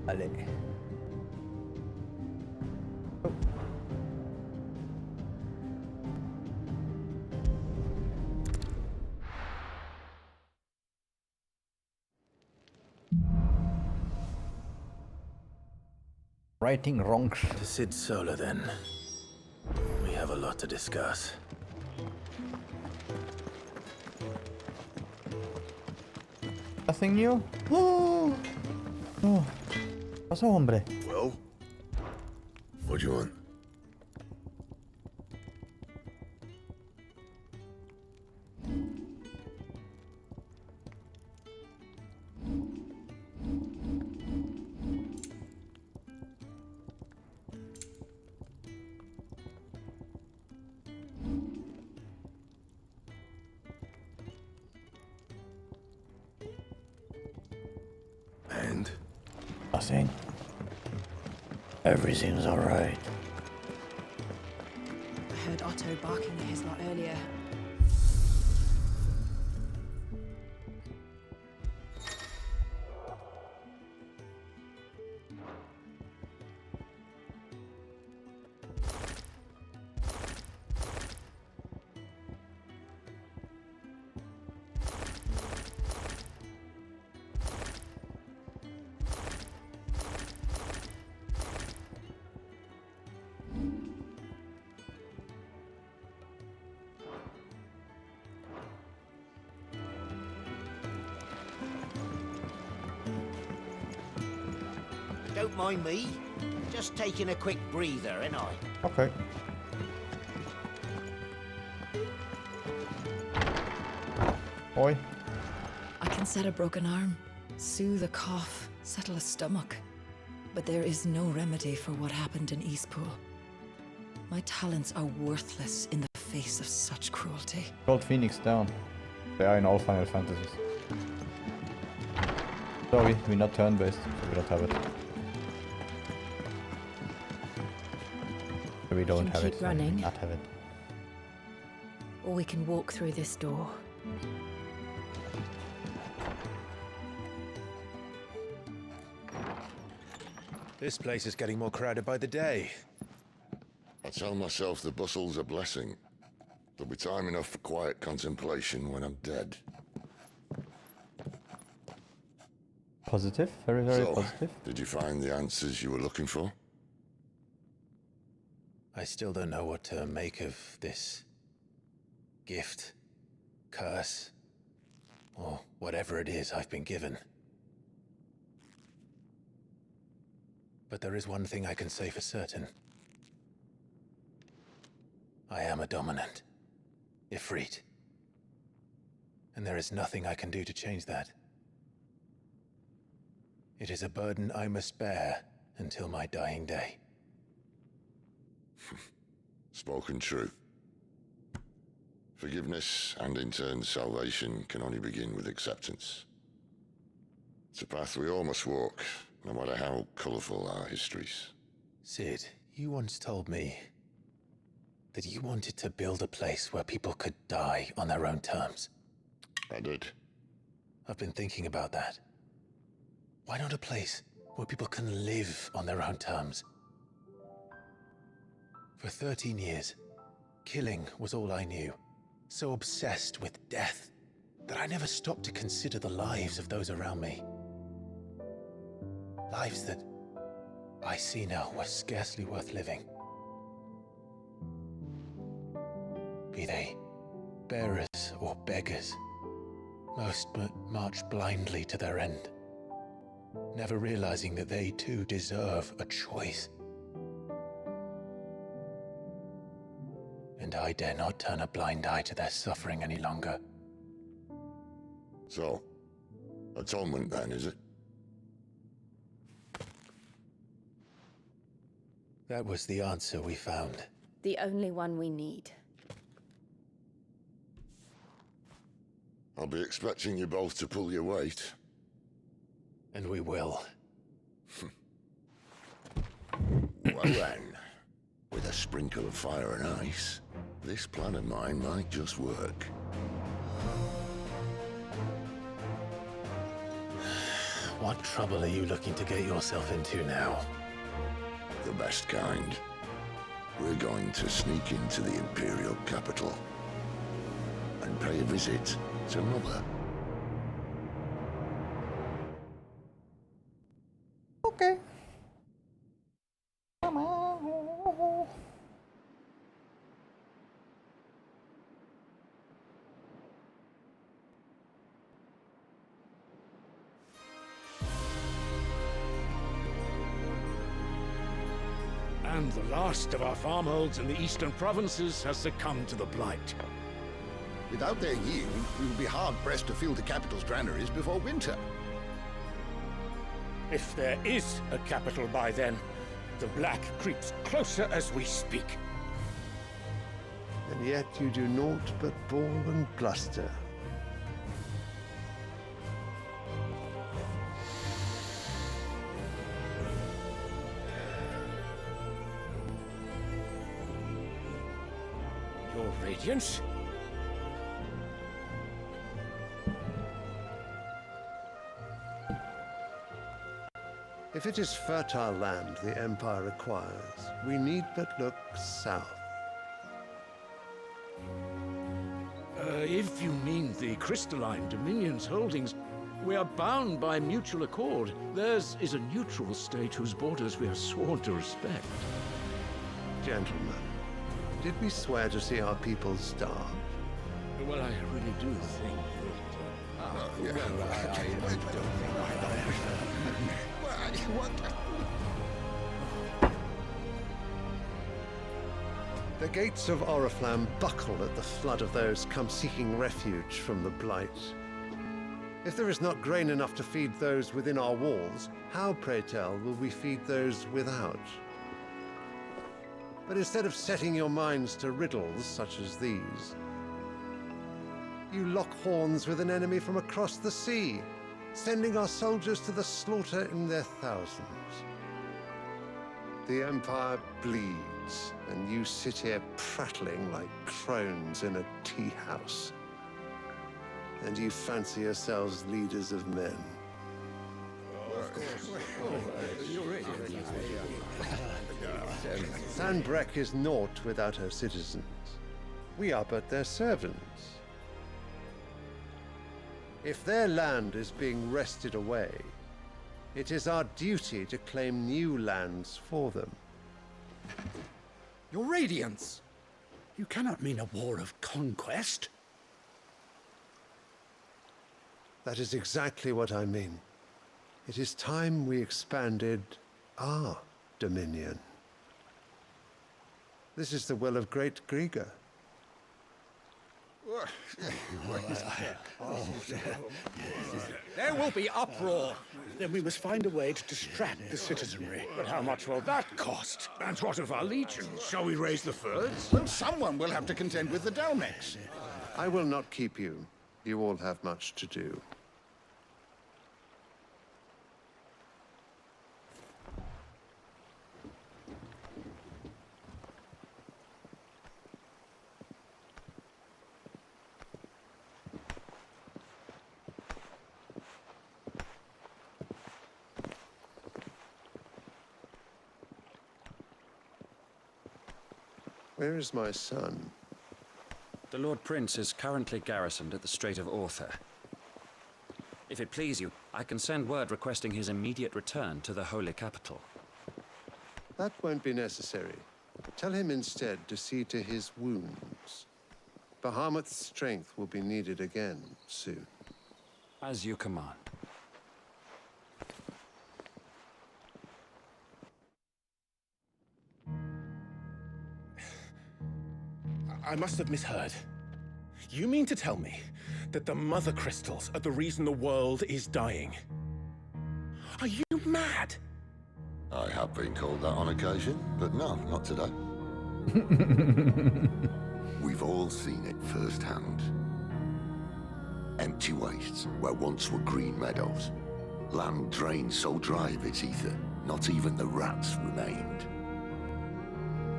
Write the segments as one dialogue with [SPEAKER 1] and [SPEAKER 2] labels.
[SPEAKER 1] Vale. Oh. Righting wrongs.
[SPEAKER 2] To Sid Solar, then. We have a lot to discuss.
[SPEAKER 1] Nothing new? Oh. Oh. Pasó, hombre.
[SPEAKER 3] Well, what do you want? And?
[SPEAKER 1] Nothing. Everything's alright.
[SPEAKER 4] I heard Otto barking at his lot earlier.
[SPEAKER 5] Don't mind me. Just taking a quick breather, ain't I?
[SPEAKER 1] Okay. Oi.
[SPEAKER 4] I can set a broken arm, soothe a cough, settle a stomach. But there is no remedy for what happened in Eastpool. My talents are worthless in the face of such cruelty.
[SPEAKER 1] Gold Phoenix down. They are in all Final Fantasies. Sorry, we're not turn-based, so we don't have it. We don't have
[SPEAKER 4] keep
[SPEAKER 1] it. So we
[SPEAKER 4] running.
[SPEAKER 1] not have it.
[SPEAKER 4] Or we can walk through this door.
[SPEAKER 2] This place is getting more crowded by the day.
[SPEAKER 3] I tell myself the bustle's a blessing. There'll be time enough for quiet contemplation when I'm dead.
[SPEAKER 1] Positive, very, very
[SPEAKER 3] So,
[SPEAKER 1] positive.
[SPEAKER 3] did you find the answers you were looking for?
[SPEAKER 2] I still don't know what to make of this gift, curse, or whatever it is I've been given. But there is one thing I can say for certain. I am a dominant, Ifrit. And there is nothing I can do to change that. It is a burden I must bear until my dying day.
[SPEAKER 3] Spoken true. Forgiveness and in turn salvation can only begin with acceptance. It's a path we all must walk, no matter how colourful our histories.
[SPEAKER 2] Sid, you once told me that you wanted to build a place where people could die on their own terms.
[SPEAKER 3] I did.
[SPEAKER 2] I've been thinking about that. Why not a place where people can live on their own terms? For 13 years, killing was all I knew. So obsessed with death that I never stopped to consider the lives of those around me. Lives that I see now were scarcely worth living. Be they bearers or beggars, most march blindly to their end, never realizing that they too deserve a choice. And I dare not turn a blind eye to their suffering any longer.
[SPEAKER 3] So, atonement then, is it?
[SPEAKER 2] That was the answer we found.
[SPEAKER 6] The only one we need.
[SPEAKER 3] I'll be expecting you both to pull your weight.
[SPEAKER 2] And we will.
[SPEAKER 3] Well then, with a sprinkle of fire and ice, this plan of mine might just work.
[SPEAKER 2] What trouble are you looking to get yourself into now?
[SPEAKER 3] The best kind. We're going to sneak into the Imperial capital and pay a visit to Mother.
[SPEAKER 1] Okay.
[SPEAKER 7] And the last of our farmholds in the eastern provinces has succumbed to the blight.
[SPEAKER 8] Without their yield, we will be hard-pressed to fill the capital's granaries before winter.
[SPEAKER 7] If there is a capital by then, the black creeps closer as we speak.
[SPEAKER 9] And yet you do naught but bawl and bluster.
[SPEAKER 7] Your Radiance?
[SPEAKER 9] If it is fertile land the Empire requires, we need but look south.
[SPEAKER 7] If you mean the crystalline Dominion's holdings, we are bound by mutual accord. Theirs is a neutral state whose borders we are sworn to respect.
[SPEAKER 9] Gentlemen, did we swear to see our people starve?
[SPEAKER 7] Well, I really do think
[SPEAKER 9] The gates of Oriflamme buckle at the flood of those come seeking refuge from the blight. If there is not grain enough to feed those within our walls, how, pray tell, will we feed those without? But instead of setting your minds to riddles such as these, you lock horns with an enemy from across the sea, sending our soldiers to the slaughter in their thousands. The Empire bleeds, and you sit here prattling like crones in a tea house. And you fancy yourselves leaders of men. Sanbreque is naught without her citizens. We are but their servants. If their land is being wrested away, it is our duty to claim new lands for them.
[SPEAKER 7] Your Radiance! You cannot mean a war of conquest.
[SPEAKER 9] That is exactly what I mean. It is time we expanded our dominion. This is the will of great Grieger.
[SPEAKER 7] There will be uproar. Then we must find a way to distract the citizenry. But how much will that cost? And what of our legions? Shall we raise the furs?
[SPEAKER 8] Well, someone will have to contend with the Dalmex.
[SPEAKER 9] I will not keep you. You all have much to do. Where is my son?
[SPEAKER 10] The Lord Prince is currently garrisoned at the Strait of Author. If it please you, I can send word requesting his immediate return to the Holy Capital.
[SPEAKER 9] That won't be necessary. Tell him instead to see to his wounds. Bahamut's strength will be needed again soon.
[SPEAKER 10] As you command.
[SPEAKER 2] I must have misheard. You mean to tell me that the Mother Crystals are the reason the world is dying? Are you mad?
[SPEAKER 3] I have been called that on occasion, but no, not today. We've all seen it firsthand. Empty wastes where once were green meadows. Land drained so dry of its ether, not even the rats remained.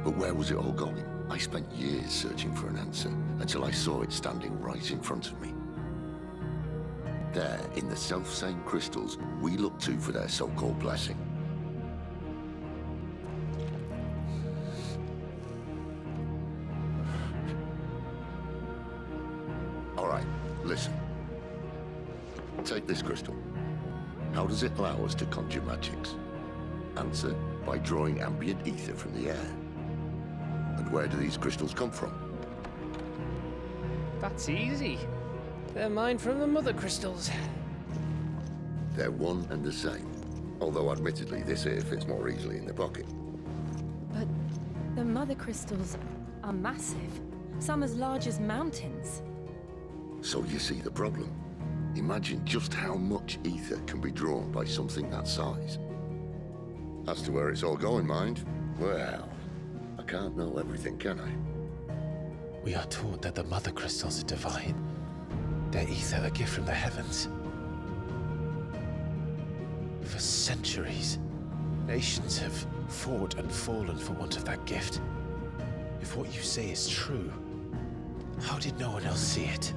[SPEAKER 3] But where was it all going? I spent years searching for an answer, until I saw it standing right in front of me. there in the self-same crystals we look to for their so-called blessing. All right, listen. Take this crystal. How does it allow us to conjure magics? Answer, by drawing ambient ether from the air. And where do these crystals come from?
[SPEAKER 11] That's easy. They're mined from the mother crystals.
[SPEAKER 3] They're one and the same. Although admittedly this here fits more easily in the pocket.
[SPEAKER 6] But the mother crystals are massive. Some as large as mountains.
[SPEAKER 3] So you see the problem. Imagine just how much ether can be drawn by something that size. As to where it's all going, mind, well, I can't know everything, can I?
[SPEAKER 2] We are taught that the mother crystals are divine. Their ether a gift from the heavens. For centuries, nations have fought and fallen for want of that gift. If what you say is true, how did no one else see it?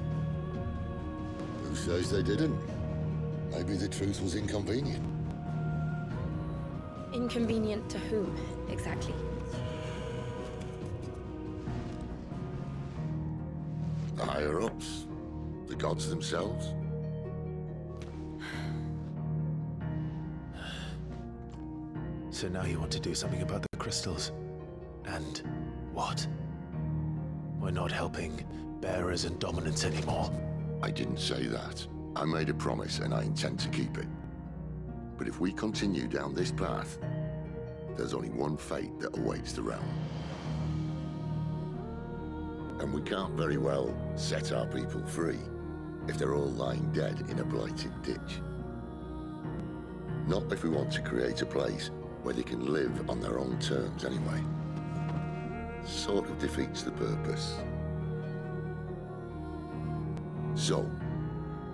[SPEAKER 3] Who says they didn't? Maybe the truth was inconvenient.
[SPEAKER 6] Inconvenient to whom, exactly?
[SPEAKER 3] The higher-ups? The gods themselves?
[SPEAKER 2] So now you want to do something about the crystals? And what? We're not helping bearers and dominants anymore.
[SPEAKER 3] I didn't say that. I made a promise and I intend to keep it. But if we continue down this path, there's only one fate that awaits the realm. And we can't very well set our people free if they're all lying dead in a blighted ditch. Not if we want to create a place where they can live on their own terms anyway. Sort of defeats the purpose. So,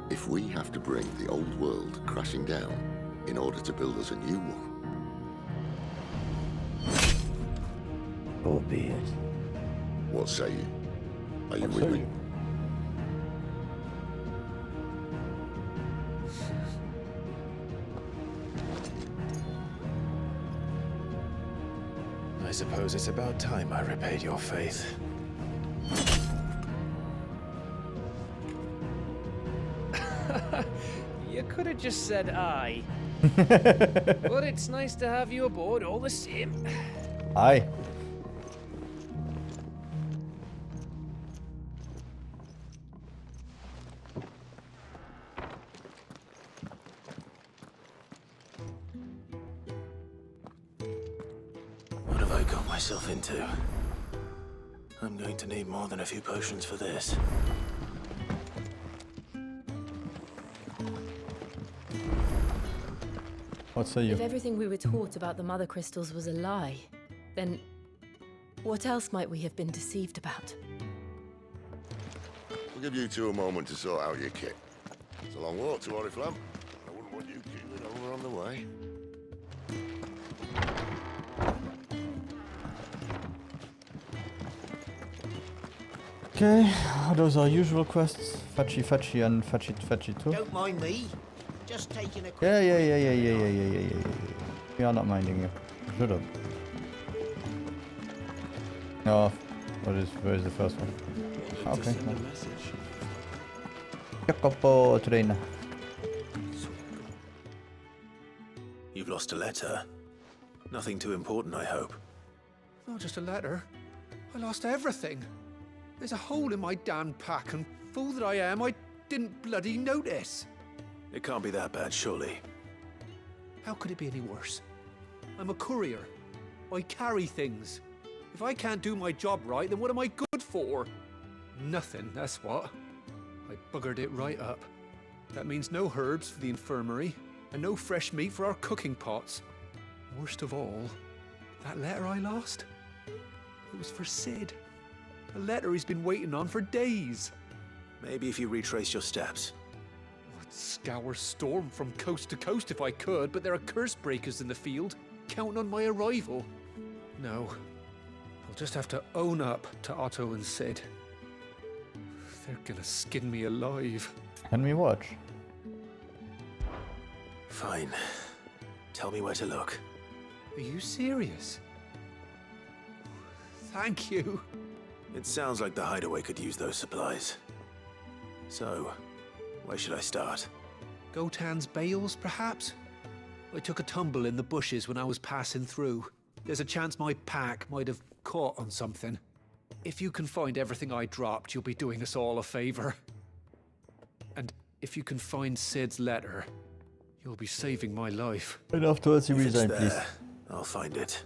[SPEAKER 3] if we have to bring the old world crashing down in order to build us a new one...
[SPEAKER 1] So be it.
[SPEAKER 3] What say you? Are you
[SPEAKER 1] What
[SPEAKER 3] with
[SPEAKER 1] say
[SPEAKER 3] me?
[SPEAKER 1] you?
[SPEAKER 2] I suppose it's about time I repaid your faith.
[SPEAKER 11] You could have just said aye. But it's nice to have you aboard all the same.
[SPEAKER 1] Aye.
[SPEAKER 2] What have I got myself into? I'm going to need more than a few potions for this.
[SPEAKER 1] What say you?
[SPEAKER 6] If everything we were taught about the mother crystals was a lie, then what else might we have been deceived about?
[SPEAKER 3] We'll give you two a moment to sort out your kit. It's a long walk to Oriflamme. I wouldn't want you keeling over on the way.
[SPEAKER 1] Okay, those are usual quests. Fetchy Fetchy and Fetchy Fetchy too.
[SPEAKER 5] Don't mind me. Just taking a quick...
[SPEAKER 1] Yeah. We are not minding you. Shut up. No, where is the first one? Okay. Jacopo Traina.
[SPEAKER 2] You've lost a letter. Nothing too important, I hope.
[SPEAKER 7] Not just a letter. I lost everything. There's a hole in my damn pack, and fool that I am, I didn't bloody notice.
[SPEAKER 2] It can't be that bad, surely.
[SPEAKER 7] How could it be any worse? I'm a courier. I carry things. If I can't do my job right, then what am I good for? Nothing, that's what. I buggered it right up. That means no herbs for the infirmary, and no fresh meat for our cooking pots. Worst of all, that letter I lost? It was for Sid. A letter he's been waiting on for days.
[SPEAKER 2] Maybe if you retrace your steps.
[SPEAKER 7] I'd scour Storm from coast to coast if I could, but there are curse breakers in the field, counting on my arrival. No, I'll just have to own up to Otto and Sid. They're gonna skin me alive.
[SPEAKER 1] Can we watch?
[SPEAKER 2] Fine. Tell me where to look.
[SPEAKER 7] Are you serious? Thank you.
[SPEAKER 2] It sounds like the hideaway could use those supplies. So, where should I start?
[SPEAKER 7] Gotan's bales, perhaps? I took a tumble in the bushes when I was passing through. There's a chance my pack might have caught on something. If you can find everything I dropped, you'll be doing us all a favor. And if you can find Sid's letter, you'll be saving my life.
[SPEAKER 1] And afterwards you
[SPEAKER 2] If it's
[SPEAKER 1] resign, please.
[SPEAKER 2] there, I'll find it.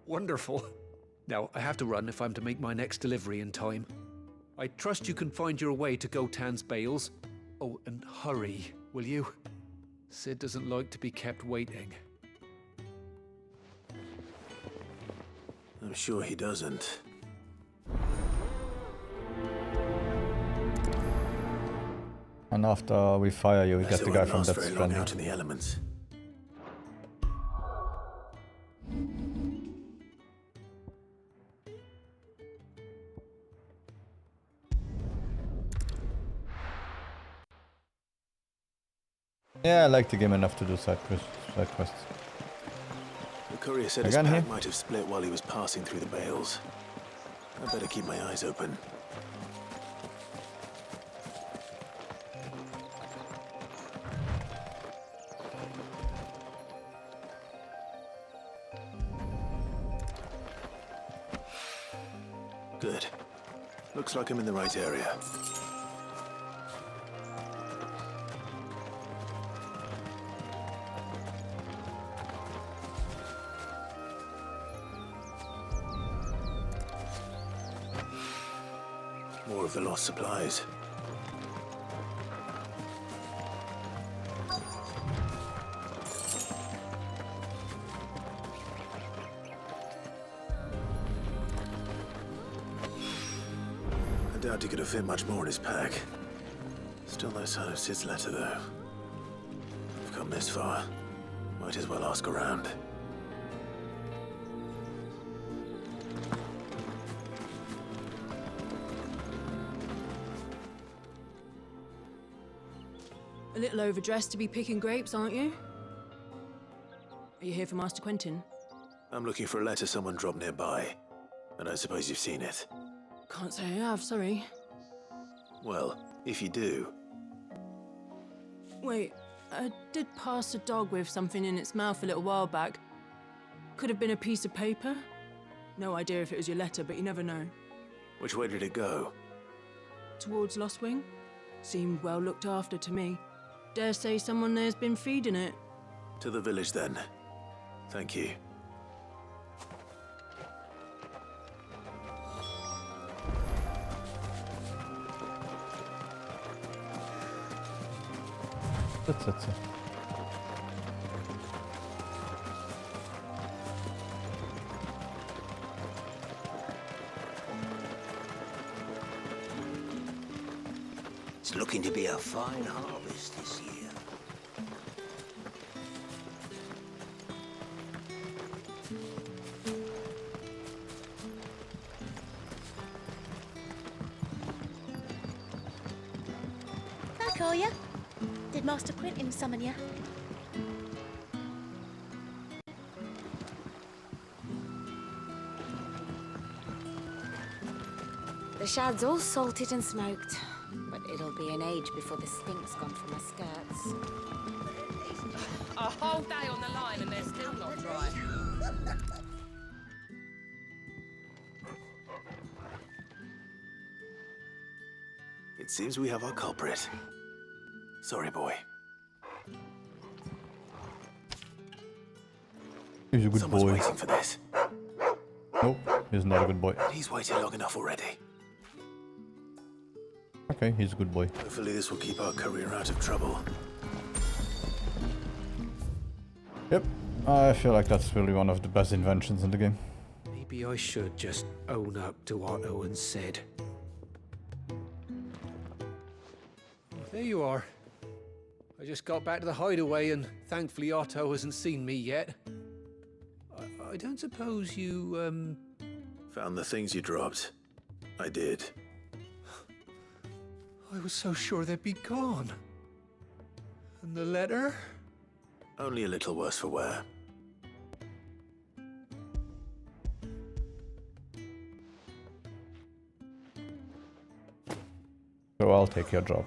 [SPEAKER 7] Wonderful. Now, I have to run if I'm to make my next delivery in time. I trust you can find your way to Gotan's bales. Oh, and hurry, will you? Sid doesn't like to be kept waiting.
[SPEAKER 2] I'm sure he doesn't.
[SPEAKER 1] And after we fire you, we get the guy from that
[SPEAKER 2] very long
[SPEAKER 1] strand.
[SPEAKER 2] out in the elements.
[SPEAKER 1] Yeah, I like the game enough to do side quests.
[SPEAKER 2] The courier said
[SPEAKER 1] Again
[SPEAKER 2] his pack
[SPEAKER 1] here?
[SPEAKER 2] might have split while he was passing through the bales. I better keep my eyes open. Good. Looks like I'm in the right area. More of the lost supplies. I doubt he could have fit much more in his pack. Still no sign of Sid's letter, though. I've come this far. Might as well ask around.
[SPEAKER 6] A little overdressed to be picking grapes, aren't you? Are you here for Master Quentin?
[SPEAKER 2] I'm looking for a letter someone dropped nearby. And I suppose you've seen it.
[SPEAKER 6] Can't say I have, sorry.
[SPEAKER 2] Well, if you do,
[SPEAKER 6] Wait, I did pass a dog with something in its mouth a little while back. Could have been a piece of paper. No idea if it was your letter, but you never know.
[SPEAKER 2] which way did it go?
[SPEAKER 6] Towards Lost Wing? Seemed well looked after to me. Dare say someone there's been feeding it.
[SPEAKER 2] To the village, then. Thank you.
[SPEAKER 1] That's it.
[SPEAKER 5] It's looking to be a fine harvest this year.
[SPEAKER 12] Back, are ya? Did Master Quentin summon ya? The shad's all salted and smoked, but it'll be an age before the stink's gone from my skirts.
[SPEAKER 13] A whole day on the line and they're still not dry.
[SPEAKER 2] It seems we have our culprit. Sorry, boy.
[SPEAKER 1] He's a good
[SPEAKER 2] Someone's
[SPEAKER 1] boy.
[SPEAKER 2] waiting for this.
[SPEAKER 1] Nope, he's not a good boy.
[SPEAKER 2] He's waited long enough already.
[SPEAKER 1] Okay, he's a good boy.
[SPEAKER 2] Hopefully this will keep our career out of trouble.
[SPEAKER 1] Yep, I feel like that's really one of the best inventions in the game.
[SPEAKER 7] Maybe I should just own up to what Owen said. There you are. I just got back to the hideaway and thankfully Otto hasn't seen me yet. I don't suppose you,
[SPEAKER 2] Found the things you dropped. I did.
[SPEAKER 7] I was so sure they'd be gone. And the letter?
[SPEAKER 2] Only a little worse for wear.
[SPEAKER 1] So I'll take your job.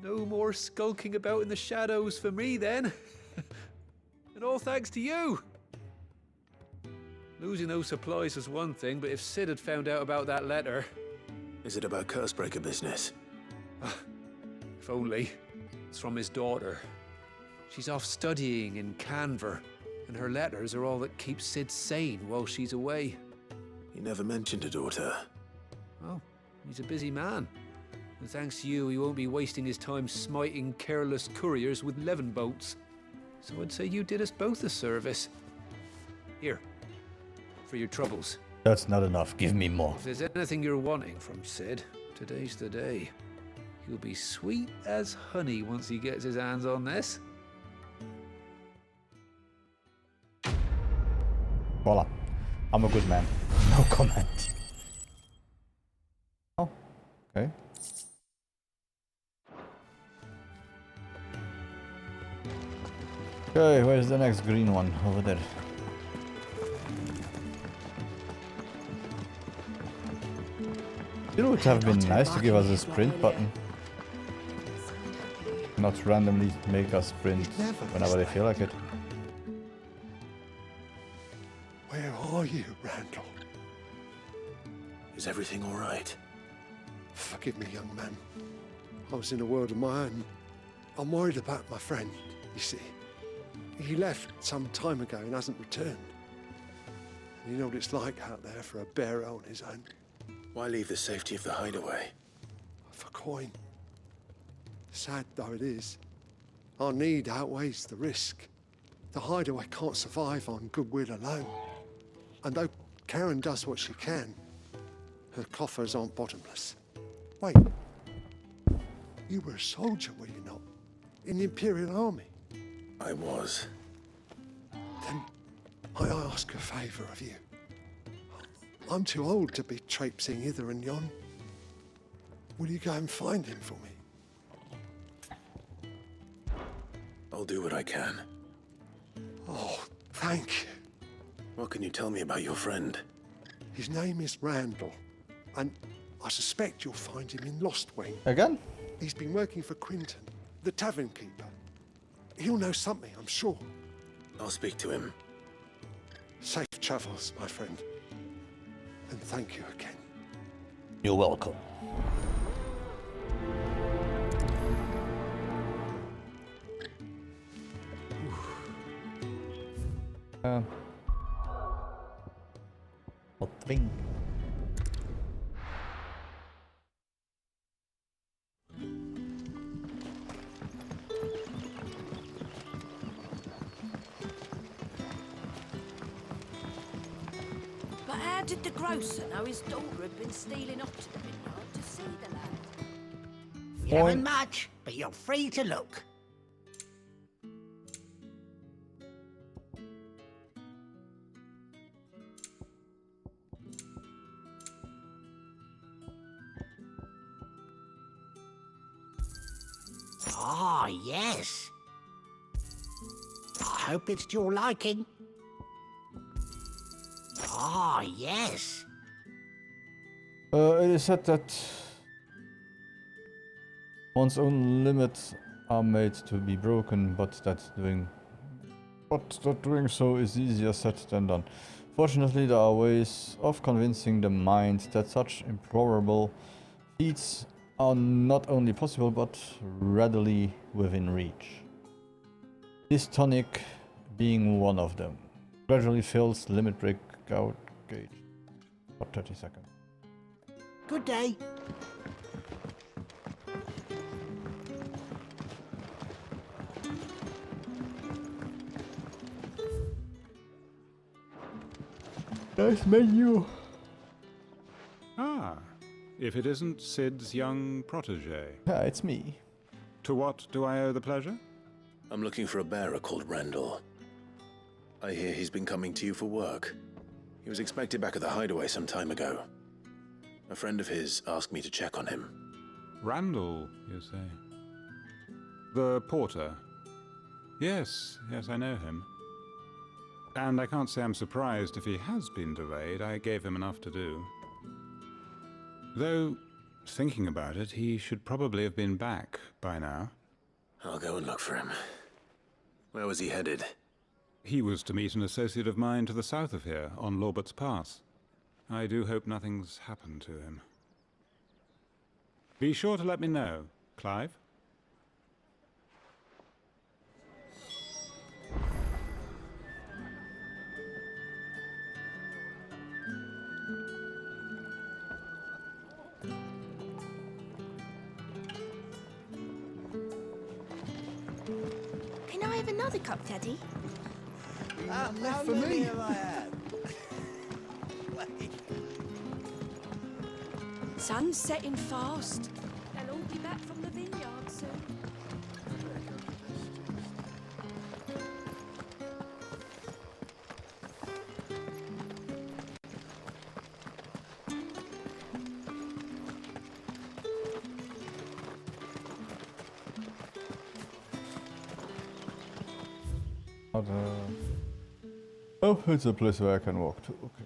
[SPEAKER 7] No more skulking about in the shadows for me, then. And all thanks to you. Losing those supplies was one thing, but if Sid had found out about that letter...
[SPEAKER 2] Is it about Cursebreaker business?
[SPEAKER 7] If only. It's from his daughter. She's off studying in Canver, and her letters are all that keeps Sid sane while she's away.
[SPEAKER 2] He never mentioned a daughter.
[SPEAKER 7] Well, he's a busy man. And thanks to you, he won't be wasting his time smiting careless couriers with levin bolts. So I'd say you did us both a service. Here, for your troubles.
[SPEAKER 1] That's not enough. Give me more.
[SPEAKER 7] If there's anything you're wanting from Sid, today's the day. He'll be sweet as honey once he gets his hands on this.
[SPEAKER 1] Voila. I'm a good man. No comment. Oh, okay. Okay, where's the next green one? Over there. It would have been nice to give us a sprint button. Not randomly make us sprint whenever they feel like it.
[SPEAKER 9] Where are you, Randall?
[SPEAKER 2] Is everything all right?
[SPEAKER 9] Forgive me, young man. I was in a world of my own. I'm worried about my friend, you see. He left some time ago and hasn't returned. And you know what it's like out there for a bearer on his own.
[SPEAKER 2] Why leave the safety of the hideaway?
[SPEAKER 9] For coin. Sad though it is, our need outweighs the risk. The hideaway can't survive on goodwill alone. And though Karen does what she can, her coffers aren't bottomless. Wait, you were a soldier, were you not? In the Imperial Army?
[SPEAKER 2] I was.
[SPEAKER 9] Then I ask a favour of you. I'm too old to be traipsing hither and yon. Will you go and find him for me?
[SPEAKER 2] I'll do what I can.
[SPEAKER 9] Oh, thank you.
[SPEAKER 2] What can you tell me about your friend?
[SPEAKER 9] His name is Randall, and I suspect you'll find him in Lost Wing.
[SPEAKER 1] Again?
[SPEAKER 9] He's been working for Quinton, the tavern keeper. He'll know something, I'm sure.
[SPEAKER 2] I'll speak to him.
[SPEAKER 9] Safe travels, my friend. And thank you again.
[SPEAKER 1] You're welcome. Hot thing.
[SPEAKER 5] But how did the grocer know his daughter had been stealing off to the vineyard to see the lad? We haven't much, but you're free to look. Ah, yes. I hope it's to your liking. Ah, yes.
[SPEAKER 1] It is said that one's own limits are made to be broken, but that doing so is easier said than done. Fortunately, there are ways of convincing the mind that such improbable feats are not only possible but readily within reach. This tonic being one of them. Gradually fills limit breakout gauge for 30 seconds.
[SPEAKER 5] Good day.
[SPEAKER 1] Nice menu.
[SPEAKER 14] Ah, if it isn't Sid's young protege.
[SPEAKER 1] Ah, it's me.
[SPEAKER 14] To what do I owe the pleasure?
[SPEAKER 2] I'm looking for a bearer called Randall. I hear he's been coming to you for work. He was expected back at the hideaway some time ago. A friend of his asked me to check on him.
[SPEAKER 14] Randall, you say? The porter? Yes, I know him. And I can't say I'm surprised if he has been delayed. I gave him enough to do. Though, thinking about it, he should probably have been back by now.
[SPEAKER 2] I'll go and look for him. Where was he headed?
[SPEAKER 14] He was to meet an associate of mine to the south of here, on Lorbert's Pass. I do hope nothing's happened to him. Be sure to let me know, Clive.
[SPEAKER 12] Can I have another cup, Teddy?
[SPEAKER 8] Left for me.
[SPEAKER 5] Sun's setting fast. They'll all be back from the vineyard soon.
[SPEAKER 1] Oh, it's a place where I can walk to. Okay.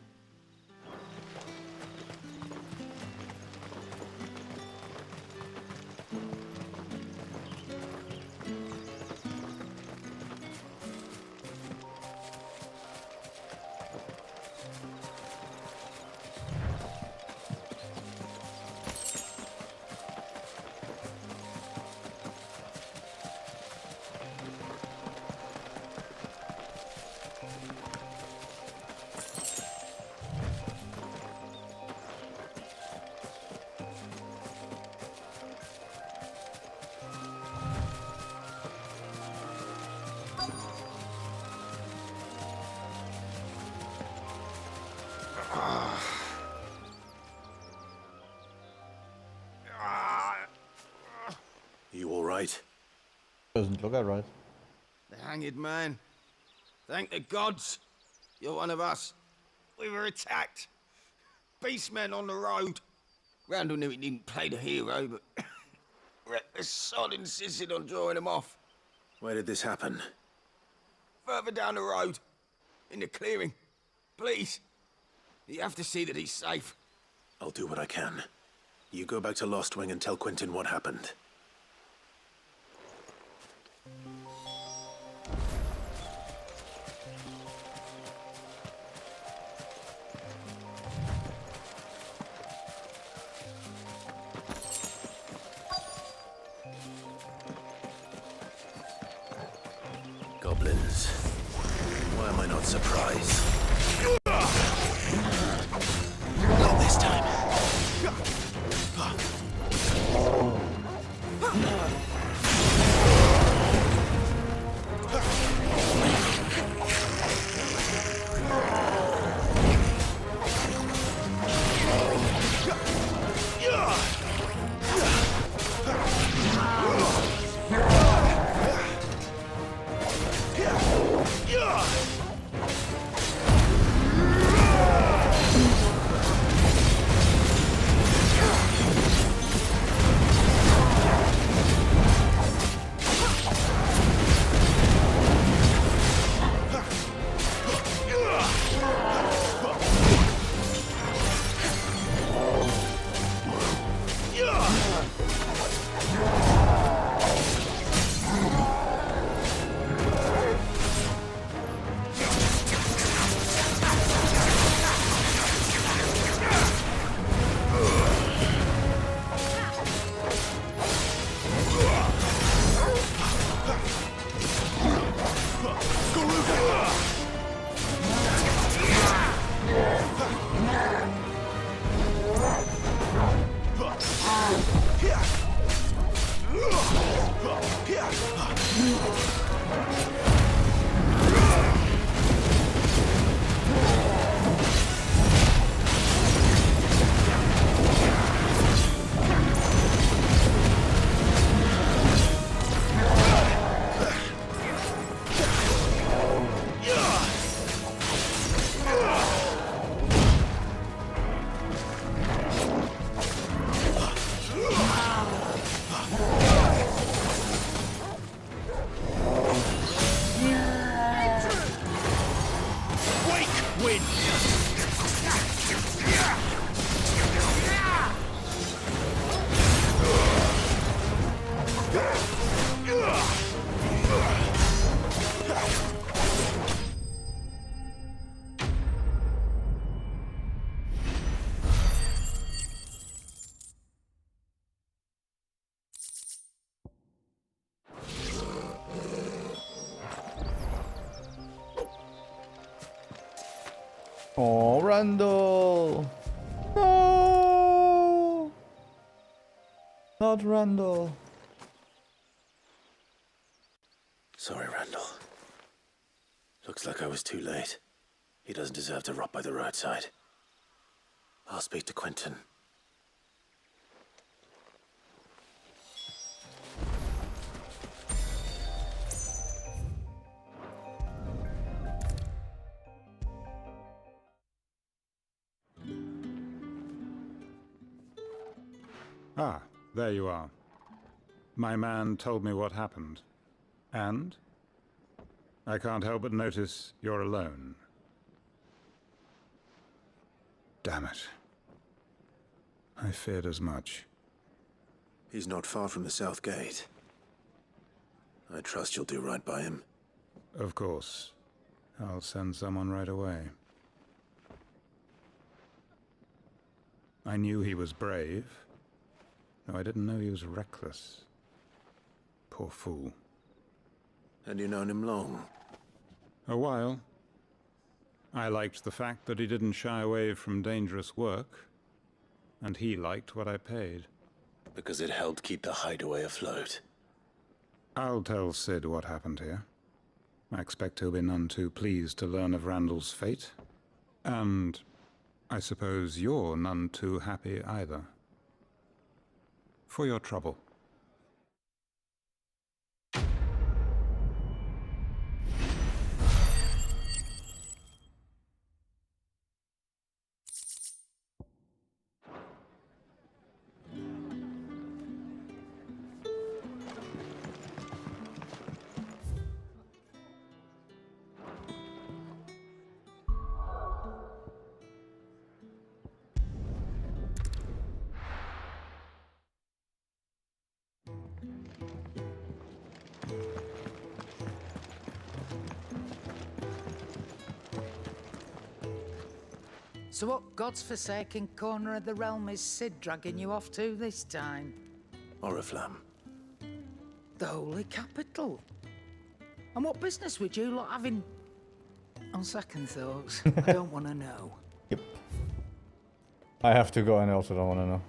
[SPEAKER 2] You all right?
[SPEAKER 1] Doesn't look alright.
[SPEAKER 15] The hanged man. Thank the gods. You're one of us. We were attacked. Beastmen on the road. Randall knew he didn't play the hero, but reckless sod insisted on drawing him off.
[SPEAKER 2] Where did this happen?
[SPEAKER 15] Further down the road. In the clearing. Please. You have to see that he's safe.
[SPEAKER 2] I'll do what I can. You go back to Lost Wing and tell Quentin what happened. Goblins. Why am I not surprised? Not this time.
[SPEAKER 15] win!
[SPEAKER 1] Oh, Randall! No! Not Randall.
[SPEAKER 2] Sorry, Randall. Looks like I was too late. He doesn't deserve to rot by the roadside. I'll speak to Quentin.
[SPEAKER 14] Ah, there you are. My man told me what happened. And? I can't help but notice you're alone. Damn it. I feared as much.
[SPEAKER 2] He's not far from the South Gate. I trust you'll do right by him.
[SPEAKER 14] Of course. I'll send someone right away. I knew he was brave, though I didn't know he was reckless. Poor fool.
[SPEAKER 2] And you known him long?
[SPEAKER 14] A while. I liked the fact that he didn't shy away from dangerous work, and he liked what I paid.
[SPEAKER 2] Because it helped keep the hideaway afloat.
[SPEAKER 14] I'll tell Sid what happened here. I expect he'll be none too pleased to learn of Randall's fate. And I suppose you're none too happy either. For your trouble.
[SPEAKER 5] So what god's-forsaken corner of the realm is Sid dragging you off to this time?
[SPEAKER 2] Oriflamme.
[SPEAKER 5] The Holy Capital. And what business would you lot having... On second thoughts, I don't want to know.
[SPEAKER 1] Yep. I have to go and I also don't want to know.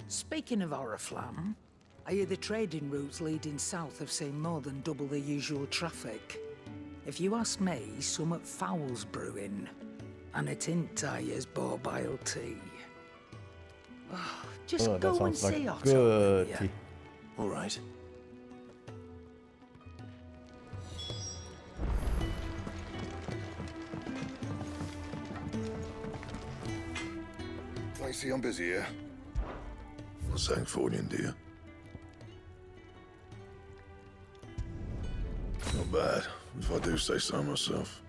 [SPEAKER 5] Speaking of Oriflamme, I hear the trading routes leading south have seen more than double the usual traffic. If you ask me, summat foul's brewing, and it ain't Tyre's borbile tea. Oh, just
[SPEAKER 1] Oh, that
[SPEAKER 5] go and
[SPEAKER 1] sounds like
[SPEAKER 5] see
[SPEAKER 1] a
[SPEAKER 5] Otto.
[SPEAKER 1] good
[SPEAKER 5] will
[SPEAKER 1] tea.
[SPEAKER 5] ya?
[SPEAKER 2] All right.
[SPEAKER 8] I see I'm busy here. Not saying for you, do you? Not bad, if I do say so myself.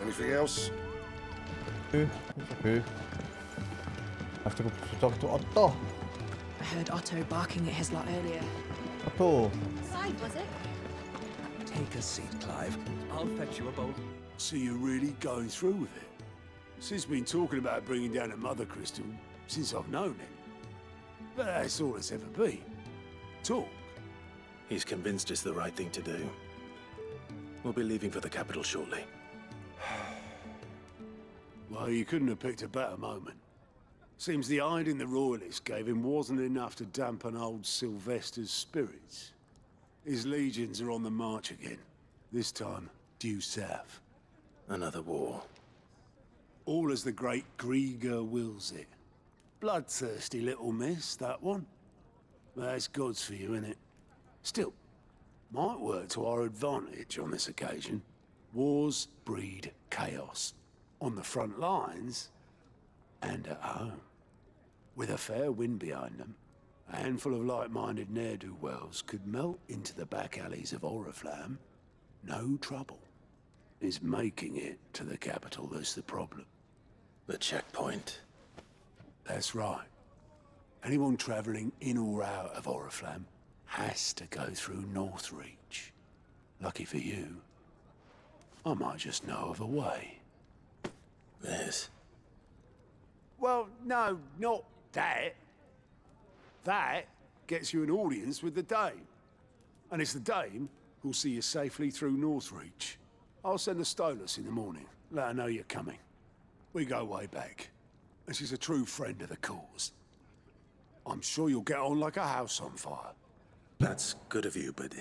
[SPEAKER 8] Anything else?
[SPEAKER 1] It's okay. I have to go to talk to Otto.
[SPEAKER 6] I heard Otto barking at his lot earlier.
[SPEAKER 1] Otto.
[SPEAKER 12] Side, was it?
[SPEAKER 15] Take a seat, Clive. I'll fetch you a bowl.
[SPEAKER 16] So you're really going through with it? Sid's been talking about bringing down a mother crystal since I've known him. But that's all it's ever been. Talk.
[SPEAKER 2] He's convinced it's the right thing to do. We'll be leaving for the capital shortly.
[SPEAKER 16] Well, you couldn't have picked a better moment. Seems the hiding the royalists gave him wasn't enough to dampen old Sylvester's spirits. His legions are on the march again. This time, due south.
[SPEAKER 2] Another war.
[SPEAKER 16] All as the great Grieger wills it. Bloodthirsty little miss, that one. That's God's for you, innit? Still, might work to our advantage on this occasion. Wars breed chaos. On the front lines, and at home. With a fair wind behind them, a handful of like-minded ne'er-do-wells could melt into the back alleys of Oriflamme. No trouble. It's making it to the capital that's the problem.
[SPEAKER 2] The checkpoint.
[SPEAKER 16] That's right. Anyone travelling in or out of Oriflamme has to go through Northreach. Lucky for you, I might just know of a way.
[SPEAKER 2] This?
[SPEAKER 16] Well, no, not that. That gets you an audience with the Dame. And it's the Dame who'll see you safely through Northreach. I'll send a Stolas in the morning, let her know you're coming. We go way back, and she's a true friend of the cause. I'm sure you'll get on like a house on fire.
[SPEAKER 2] That's good of you, but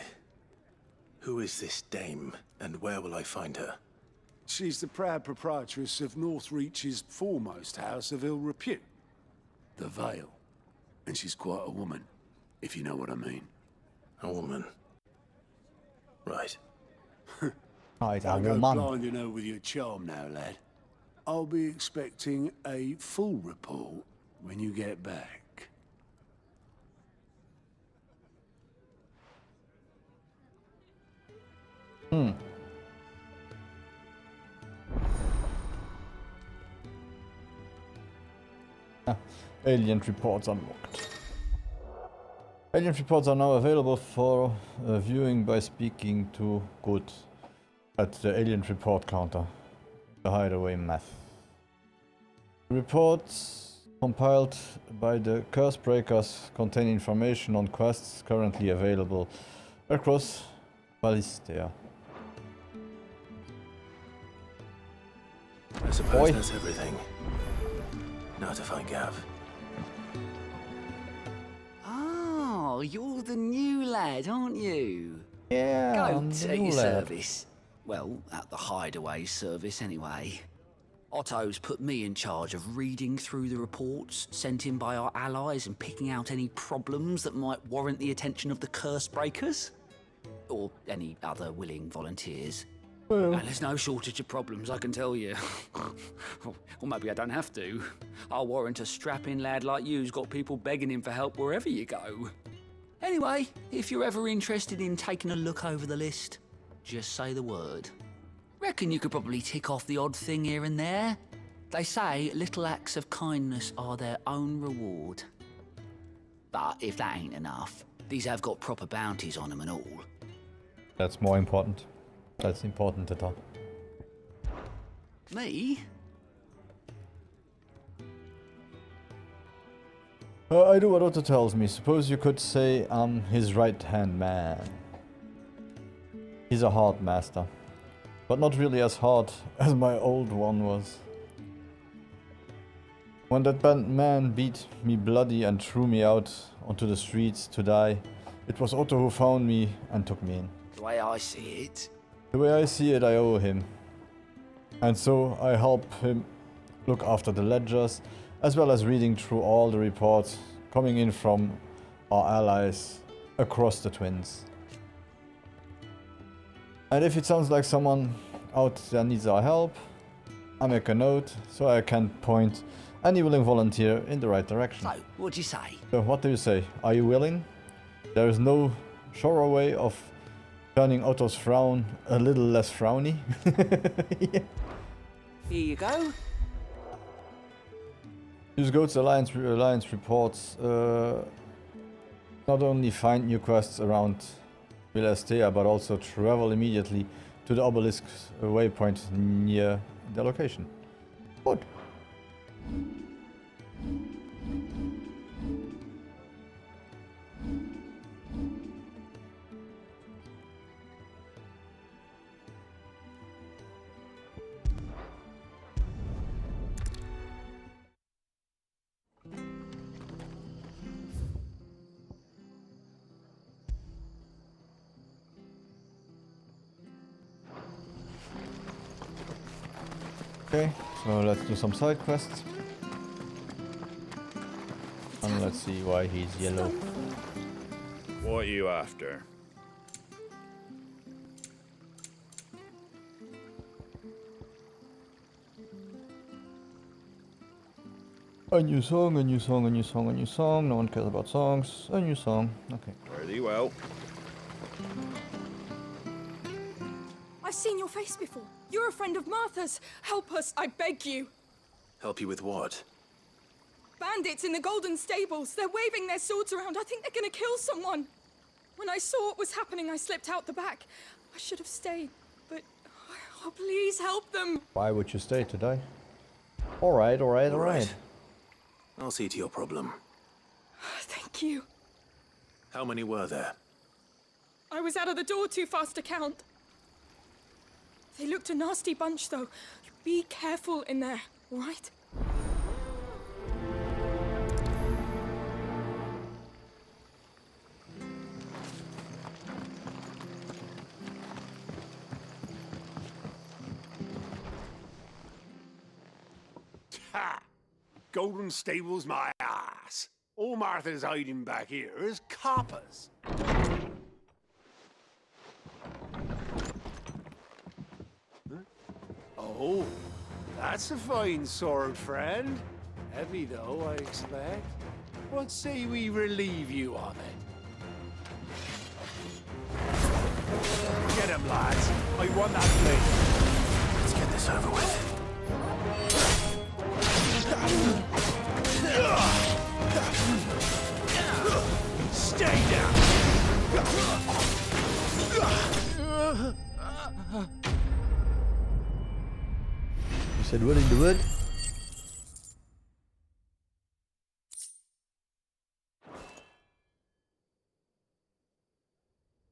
[SPEAKER 2] who is this Dame, and where will I find her?
[SPEAKER 16] She's the proud proprietress of Northreach's foremost house of ill repute, the Vale. And she's quite a woman, if you know what I mean.
[SPEAKER 2] A woman? Right.
[SPEAKER 1] Right,
[SPEAKER 16] Don't
[SPEAKER 1] a
[SPEAKER 16] go
[SPEAKER 1] woman.
[SPEAKER 16] blinding her with your charm now, lad. I'll be expecting a full report when you get back.
[SPEAKER 1] Alien reports unlocked. Alien reports are now available for viewing by speaking to Good at the alien report counter, the hideaway meth. Reports compiled by the Curse Breakers contain information on quests currently available across Ballistea.
[SPEAKER 2] I suppose that's everything. Now to find Gav.
[SPEAKER 17] Oh, you're the new lad, aren't you?
[SPEAKER 1] Yeah, I'm
[SPEAKER 17] Goat
[SPEAKER 1] the
[SPEAKER 17] at
[SPEAKER 1] new
[SPEAKER 17] your
[SPEAKER 1] lad.
[SPEAKER 17] service. Well, at the hideaway service anyway. Otto's put me in charge of reading through the reports sent in by our allies and picking out any problems that might warrant the attention of the Curse Breakers. Or any other willing volunteers.
[SPEAKER 1] Well.
[SPEAKER 17] And there's no shortage of problems, I can tell you. Or maybe I don't have to. I'll warrant a strapping lad like you's got people begging him for help wherever you go. Anyway, if you're ever interested in taking a look over the list, just say the word. Reckon you could probably tick off the odd thing here and there. They say little acts of kindness are their own reward. But if that ain't enough, these have got proper bounties on them and all.
[SPEAKER 1] That's more important. That's important at all.
[SPEAKER 17] Me?
[SPEAKER 1] I do what Otto tells me. Suppose you could say I'm his right-hand man. He's a hard master. But not really as hard as my old one was. When that man beat me bloody and threw me out onto the streets to die, it was Otto who found me and took me in.
[SPEAKER 17] The way I see it.
[SPEAKER 1] The way I see it, I owe him. And so I help him look after the ledgers, as well as reading through all the reports coming in from our allies across the Twins. And if it sounds like someone out there needs our help, I make a note so I can point any willing volunteer in the right direction.
[SPEAKER 17] So, what'd you say?
[SPEAKER 1] So what do you say? Are you willing? There is no surer way of turning Otto's frown a little less frowny. Yeah.
[SPEAKER 17] Here you go.
[SPEAKER 1] Use Goat's Alliance reports not only find new quests around Villastea, but also travel immediately to the obelisk waypoint near the location. Good. Okay, So let's do some side quests. And let's see why he's yellow.
[SPEAKER 18] What are you after?
[SPEAKER 1] A new song, a new song, a new song, a new song. No one cares about songs. A new song. Okay.
[SPEAKER 18] Very well.
[SPEAKER 19] I've seen your face before. You're a friend of Martha's. Help us, I beg you.
[SPEAKER 2] Help you with what?
[SPEAKER 19] Bandits in the Golden Stables. They're waving their swords around. I think they're gonna kill someone. When I saw what was happening, I slipped out the back. I should have stayed, but... Oh, please help them.
[SPEAKER 1] Why would you stay today? Alright, alright, alright.
[SPEAKER 2] I'll see to your problem.
[SPEAKER 19] Thank you.
[SPEAKER 2] How many were there?
[SPEAKER 19] I was out of the door too fast to count. They looked a nasty bunch, though. Be careful in there, all right?
[SPEAKER 16] Ha! Golden Stables, my ass. All Martha's hiding back here is coppers. Oh, that's a fine sword, friend. Heavy, though, I expect. What say we relieve you of it? Get him, lads. I want that blade.
[SPEAKER 2] Let's get this over with.
[SPEAKER 16] Stay down!
[SPEAKER 1] You said what in the wood?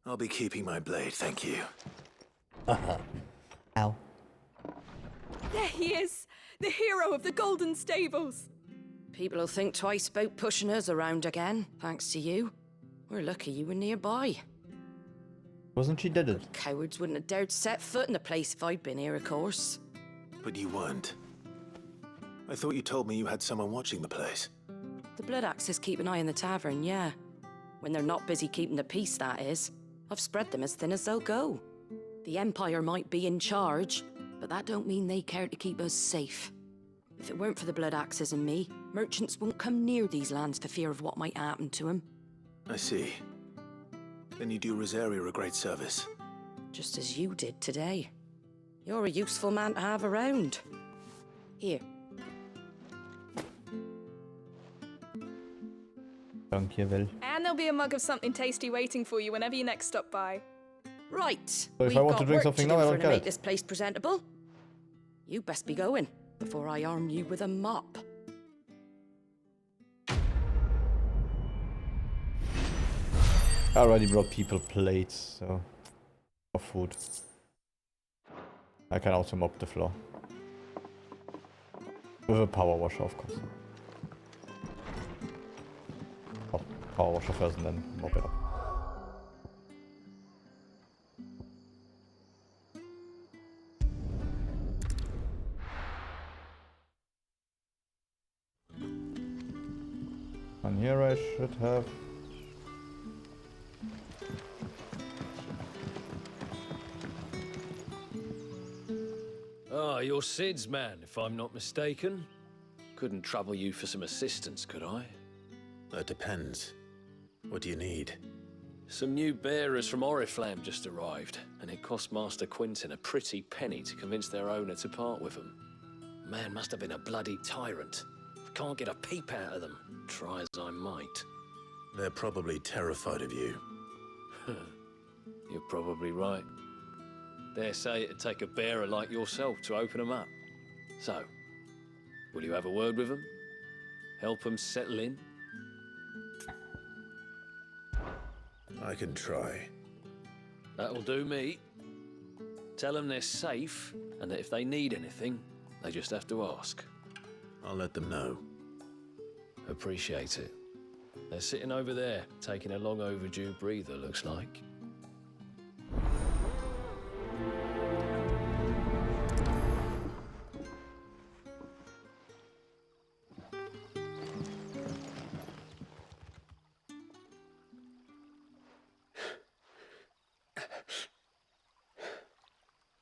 [SPEAKER 2] I'll be keeping my blade, thank you.
[SPEAKER 1] Ow.
[SPEAKER 19] There he is, the hero of the Golden Stables.
[SPEAKER 4] People will think twice about pushing us around again, thanks to you. We're lucky you were nearby.
[SPEAKER 1] Wasn't she dead?
[SPEAKER 4] Cowards wouldn't have dared set foot in the place if I'd been here, of course.
[SPEAKER 2] But you weren't. I thought you told me you had someone watching the place.
[SPEAKER 4] The Blood Axes keep an eye on the tavern, yeah. When they're not busy keeping the peace, that is. I've spread them as thin as they'll go. The Empire might be in charge, but that don't mean they care to keep us safe. If it weren't for the Blood Axes and me, merchants won't come near these lands for fear of what might happen to them.
[SPEAKER 2] I see. Then you do Rosaria a great service.
[SPEAKER 4] Just as you did today. You're a useful man to have around. Here.
[SPEAKER 1] Thank you, Will.
[SPEAKER 19] And there'll be a mug of something tasty waiting for you whenever you next stop by.
[SPEAKER 4] Right.
[SPEAKER 1] So if I want to drink something now, I don't get
[SPEAKER 4] make
[SPEAKER 1] it.
[SPEAKER 4] this place presentable. You best be going before I arm you with a mop.
[SPEAKER 1] I already brought people plates, so of food. I can also mop the floor. With a power washer, of course. Oh, power washer first and then mop it up. And here I should have...
[SPEAKER 11] Ah, you're Sid's man, if I'm not mistaken. Couldn't trouble you for some assistance, could I?
[SPEAKER 2] That depends. What do you need?
[SPEAKER 11] Some new bearers from Oriflamme just arrived, and it cost Master Quintin a pretty penny to convince their owner to part with them. Man must have been a bloody tyrant. Can't get a peep out of them, try as I might.
[SPEAKER 2] They're probably terrified of you.
[SPEAKER 11] You're probably right. Dare say it'd take a bearer like yourself to open them up. So, will you have a word with them? Help them settle in?
[SPEAKER 2] I can try.
[SPEAKER 11] That'll do me. Tell them they're safe, and that if they need anything, they just have to ask.
[SPEAKER 2] I'll let them know.
[SPEAKER 11] Appreciate it. They're sitting over there, taking a long overdue breather, looks like.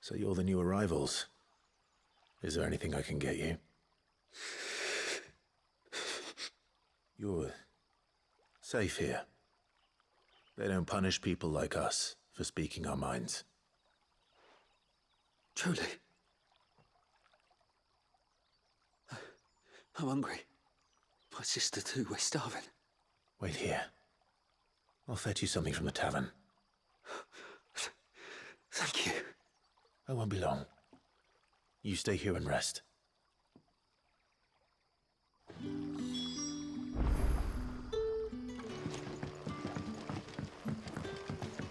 [SPEAKER 2] So you're the new arrivals. Is there anything I can get you? You're safe here. They don't punish people like us for speaking our minds.
[SPEAKER 17] Truly. I'm hungry. My sister too, we're starving.
[SPEAKER 2] Wait here. I'll fetch you something from the tavern.
[SPEAKER 17] Thank you.
[SPEAKER 2] I won't be long. You stay here and rest.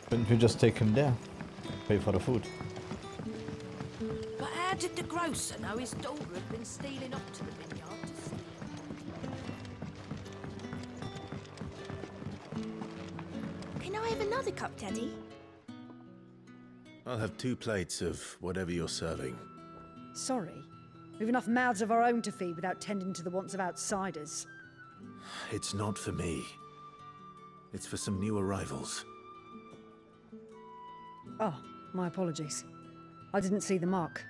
[SPEAKER 1] Couldn't we just take him there? Pay for the food.
[SPEAKER 20] But how did the grocer know his daughter had been stealing up to the vineyard to see?
[SPEAKER 21] Can I have another cup, Daddy?
[SPEAKER 2] I'll have 2 plates of whatever you're serving.
[SPEAKER 22] Sorry. We've enough mouths of our own to feed without tending to the wants of outsiders.
[SPEAKER 2] It's not for me. It's for some new arrivals.
[SPEAKER 22] Oh, my apologies. I didn't see the mark.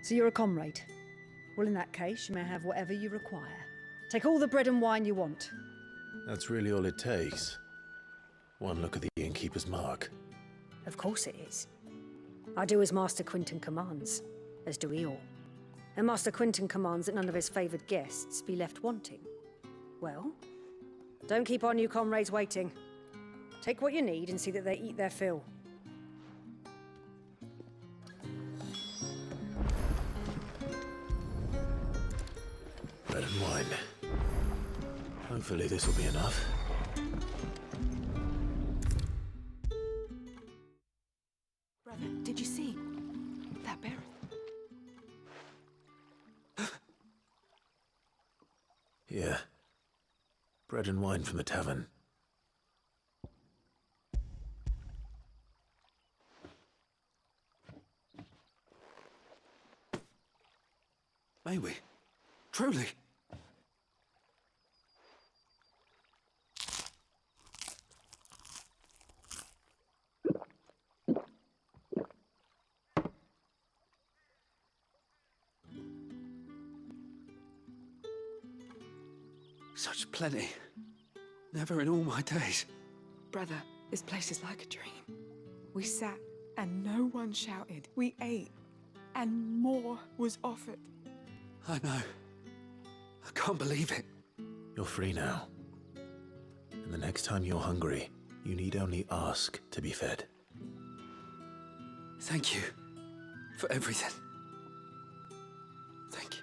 [SPEAKER 22] So you're a comrade. Well, in that case, you may have whatever you require. Take all the bread and wine you want.
[SPEAKER 2] That's really all it takes. One look at the innkeeper's mark.
[SPEAKER 22] Of course it is. I do as Master Quinton commands, as do we all. And Master Quinton commands that none of his favoured guests be left wanting. Well, don't keep our new comrades waiting. Take what you need and see that they eat their fill.
[SPEAKER 2] Bread and wine. Hopefully this will be enough.
[SPEAKER 20] Brother, did you see that bear?
[SPEAKER 2] Here. Bread and wine from the tavern.
[SPEAKER 17] May we? Truly? Such plenty. Never in all my days.
[SPEAKER 19] Brother, this place is like a dream. We sat and no one shouted. We ate and more was offered.
[SPEAKER 17] I know. I can't believe it.
[SPEAKER 2] You're free now. And the next time you're hungry, you need only ask to be fed.
[SPEAKER 17] Thank you for everything. Thank you.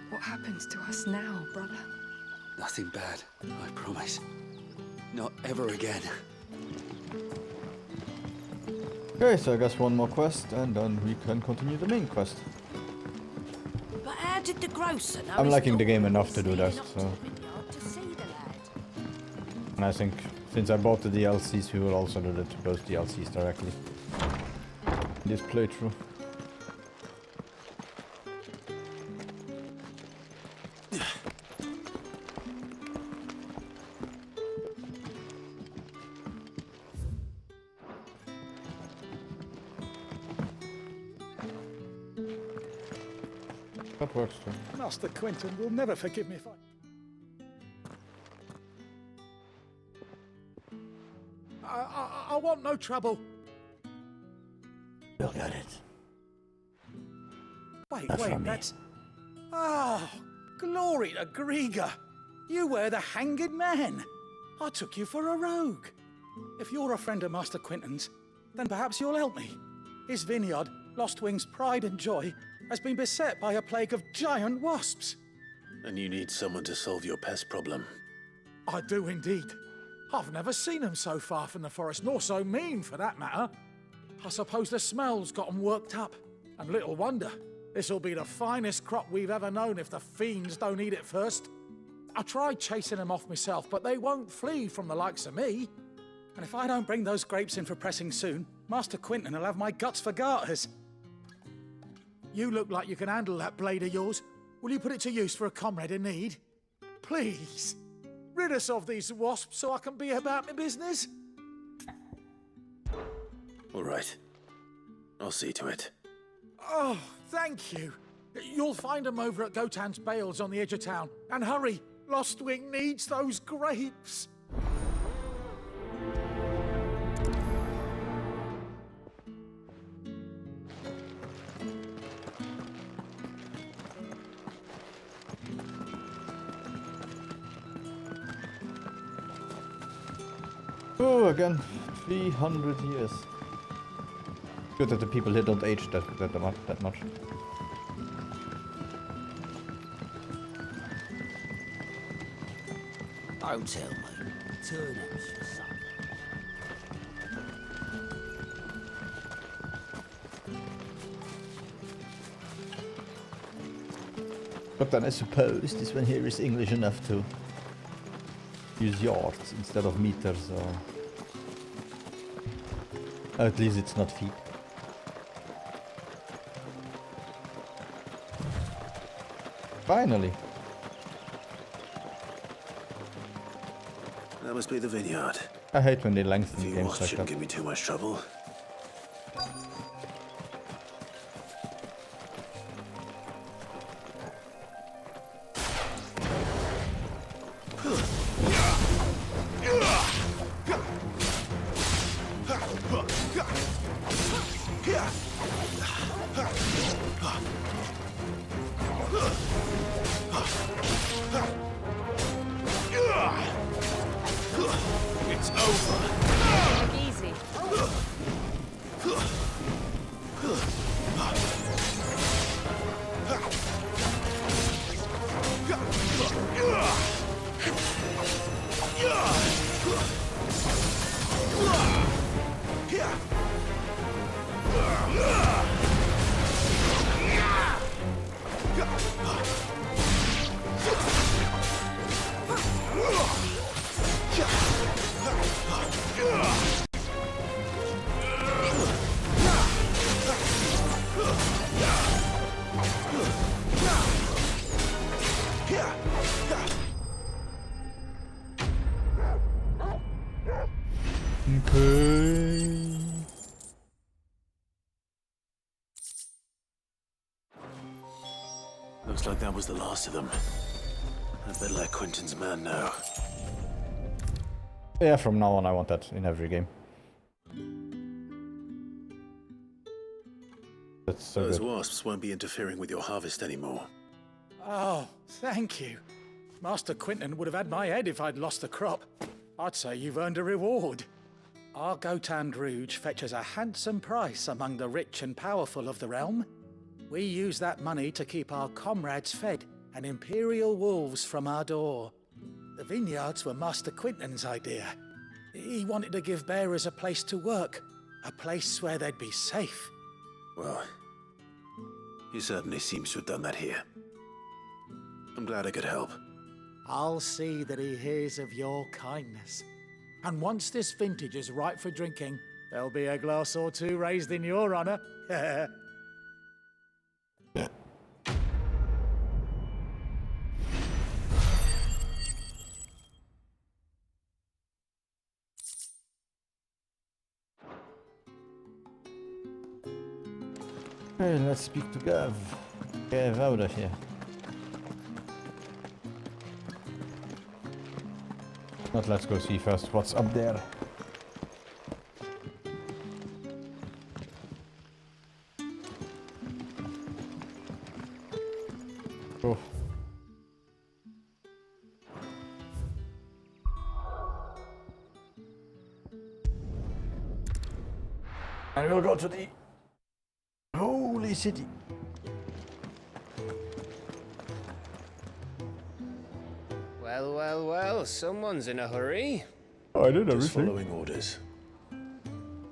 [SPEAKER 19] What happens to us now, brother?
[SPEAKER 17] Nothing bad, I promise. Not ever again.
[SPEAKER 1] Okay, so I guess one more quest and then we can continue the main quest.
[SPEAKER 20] But how did the grocer know
[SPEAKER 1] I'm
[SPEAKER 20] his
[SPEAKER 1] liking the
[SPEAKER 20] daughter
[SPEAKER 1] game
[SPEAKER 20] had
[SPEAKER 1] enough
[SPEAKER 20] been
[SPEAKER 1] to do that,
[SPEAKER 20] stealing up to
[SPEAKER 1] so.
[SPEAKER 20] the vineyard to see the lad?
[SPEAKER 1] And I think since I bought the DLCs, we will also do those DLCs directly. This playthrough. That works too.
[SPEAKER 23] Master Quinton will never forgive me if I want no trouble.
[SPEAKER 1] We'll get it.
[SPEAKER 23] Wait,
[SPEAKER 1] That's from me.
[SPEAKER 23] that's... Oh, glory to Griga. You were the hanged man. I took you for a rogue. If you're a friend of Master Quinton's, then perhaps you'll help me. His vineyard, Lostwing's pride and joy, has been beset by a plague of giant wasps.
[SPEAKER 2] And you need someone to solve your pest problem.
[SPEAKER 23] I do indeed. I've never seen them so far from the forest, nor so mean, for that matter. I suppose the smell's got them worked up. And little wonder. This'll be the finest crop we've ever known if the fiends don't eat it first. I tried chasing them off myself, but they won't flee from the likes of me. And if I don't bring those grapes in for pressing soon, Master Quinton will have my guts for garters. You look like you can handle that blade of yours. Will you put it to use for a comrade in need? Please. Rid us of these wasps so I can be about my business.
[SPEAKER 2] All right. I'll see to it.
[SPEAKER 23] Oh, thank you. You'll find them over at Gotan's Bales on the edge of town. And hurry, Lostwing needs those grapes.
[SPEAKER 1] Oh, again, 300 years. Good that the people here don't age that much.
[SPEAKER 15] Don't tell me. Turnips for supper.
[SPEAKER 1] But then I suppose this one here is English enough to use yards instead of meters, or at least it's not feet. Finally.
[SPEAKER 2] That must be the vineyard.
[SPEAKER 1] I hate when they lengthen
[SPEAKER 2] The
[SPEAKER 1] games
[SPEAKER 2] wasps
[SPEAKER 1] like
[SPEAKER 2] shouldn't
[SPEAKER 1] that.
[SPEAKER 2] give me too much trouble.
[SPEAKER 15] It's over.
[SPEAKER 12] Easy.
[SPEAKER 1] Okay.
[SPEAKER 2] Looks like that was the last of them. I'd better let Quentin's man know.
[SPEAKER 1] Yeah, from now on I want that in every game. That's so
[SPEAKER 2] Those
[SPEAKER 1] good.
[SPEAKER 2] wasps won't be interfering with your harvest anymore.
[SPEAKER 23] Oh, thank you. Master Quinton would have had my head if I'd lost the crop. I'd say you've earned a reward. Our Gotan Rouge fetches a handsome price among the rich and powerful of the realm. We use that money to keep our comrades fed and imperial wolves from our door. The vineyards were Master Quinton's idea. He wanted to give bearers a place to work, a place where they'd be safe.
[SPEAKER 2] Well, he certainly seems to have done that here. I'm glad I could help.
[SPEAKER 23] I'll see that he hears of your kindness. And once this vintage is ripe for drinking, there'll be a glass or two raised in your honor.
[SPEAKER 1] Okay, let's speak to Gav. Gav out of here. But let's go see first what's up there. Oh. And we'll go to the holy city.
[SPEAKER 3] Well, well, well, someone's in a hurry.
[SPEAKER 1] I did
[SPEAKER 2] Just
[SPEAKER 1] everything.
[SPEAKER 2] following orders.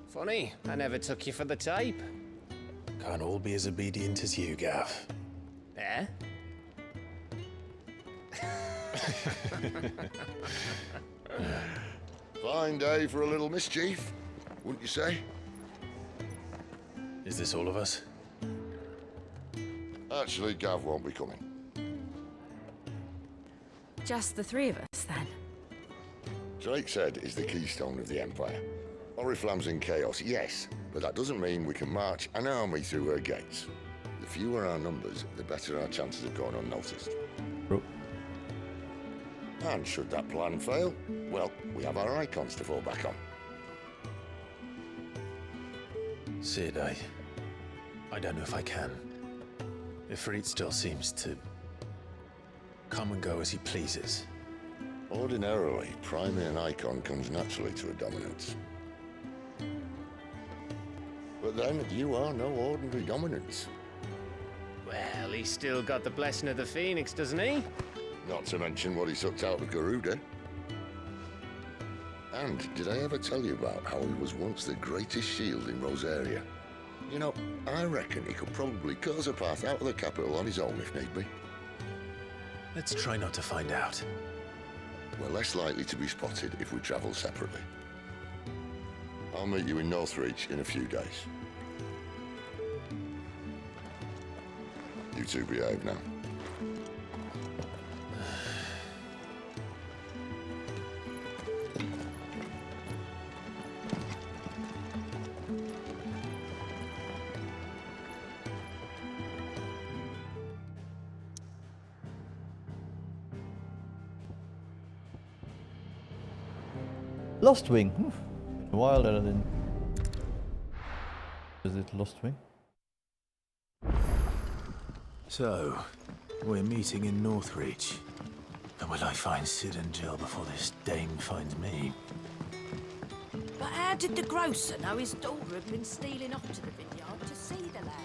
[SPEAKER 3] Funny, I never took you for the type.
[SPEAKER 2] Can't all be as obedient as you, Gav.
[SPEAKER 3] Eh?
[SPEAKER 8] Fine day for a little mischief, wouldn't you say?
[SPEAKER 2] Is this all of us?
[SPEAKER 8] Actually, Gav won't be coming.
[SPEAKER 4] Just the three of us, then?
[SPEAKER 8] Drake's Head is the keystone of the Empire. Oriflamme's in chaos, yes, but that doesn't mean we can march an army through her gates. The fewer our numbers, the better our chances of going unnoticed.
[SPEAKER 1] Bro.
[SPEAKER 8] And should that plan fail, well, we have our icons to fall back on.
[SPEAKER 2] Sid, I don't know if I can. Ifrit still seems to come and go as he pleases.
[SPEAKER 8] Ordinarily, priming an icon comes naturally to a dominance. But then, you are no ordinary dominance.
[SPEAKER 3] Well, he's still got the blessing of the Phoenix, doesn't he?
[SPEAKER 8] Not to mention what he sucked out of Garuda. And did I ever tell you about how he was once the greatest shield in Rosaria? You know, I reckon he could probably cut us a path out of the capital on his own if need be.
[SPEAKER 2] Let's try not to find out.
[SPEAKER 8] We're less likely to be spotted if we travel separately. I'll meet you in Northreach in a few days. You two behave now.
[SPEAKER 1] Lost Wing. Been a while that I didn't visit Lost Wing.
[SPEAKER 2] So, we're meeting in Northreach. And will I find Sid and Jill before this dame finds me?
[SPEAKER 20] But how did the grocer know his daughter had been stealing off to the vineyard to see the lad?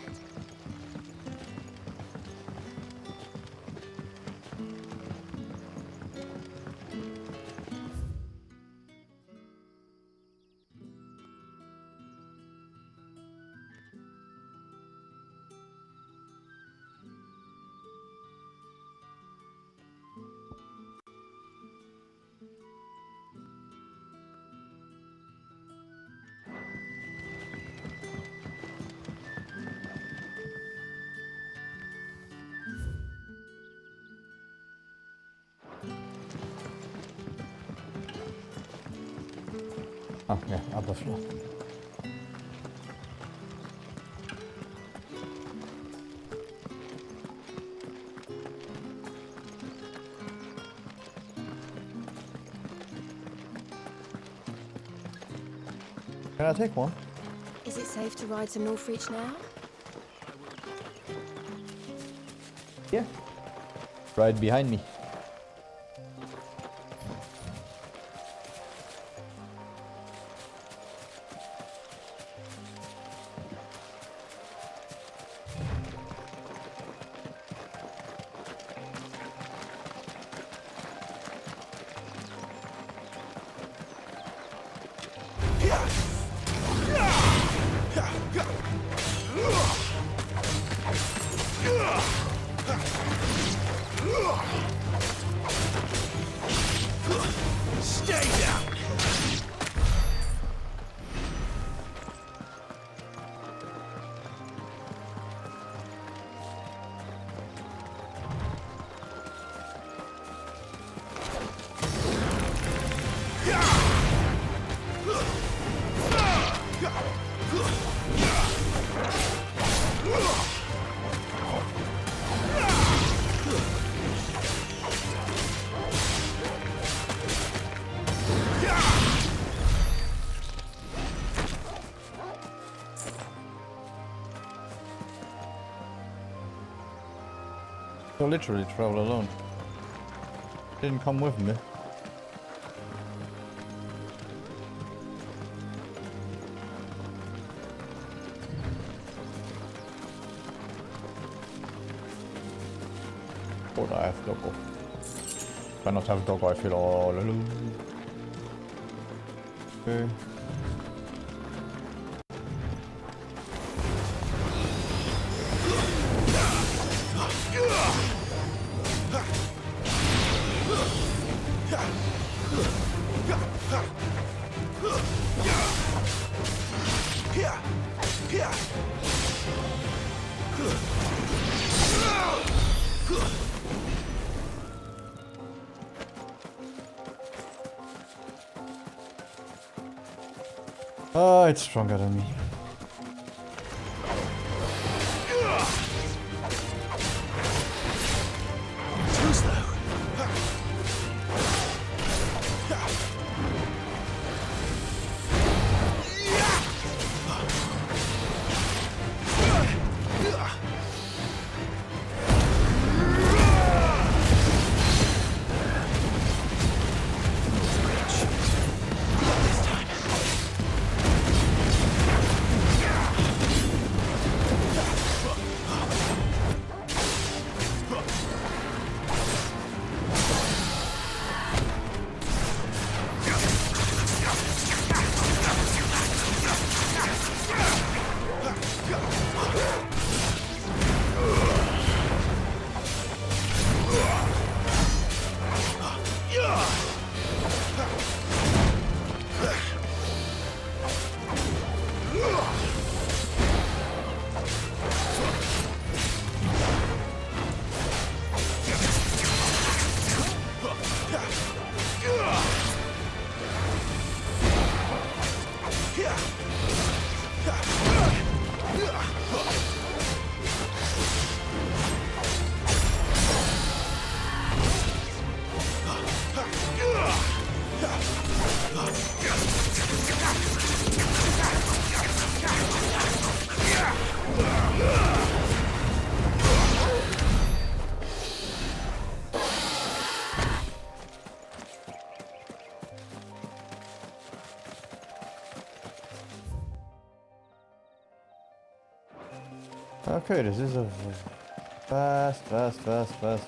[SPEAKER 1] Ah, yeah, upper floor. Can I take one?
[SPEAKER 21] Is it safe to ride to Northreach now?
[SPEAKER 1] Yeah. Right behind me.
[SPEAKER 15] Stay down!
[SPEAKER 1] So literally travel alone. Didn't come with me. Or I have doggo. If I not have doggo, I feel all alone. Okay. Oh, it's stronger than me.
[SPEAKER 16] Too slow.
[SPEAKER 1] Okay, this is a fast. Okay.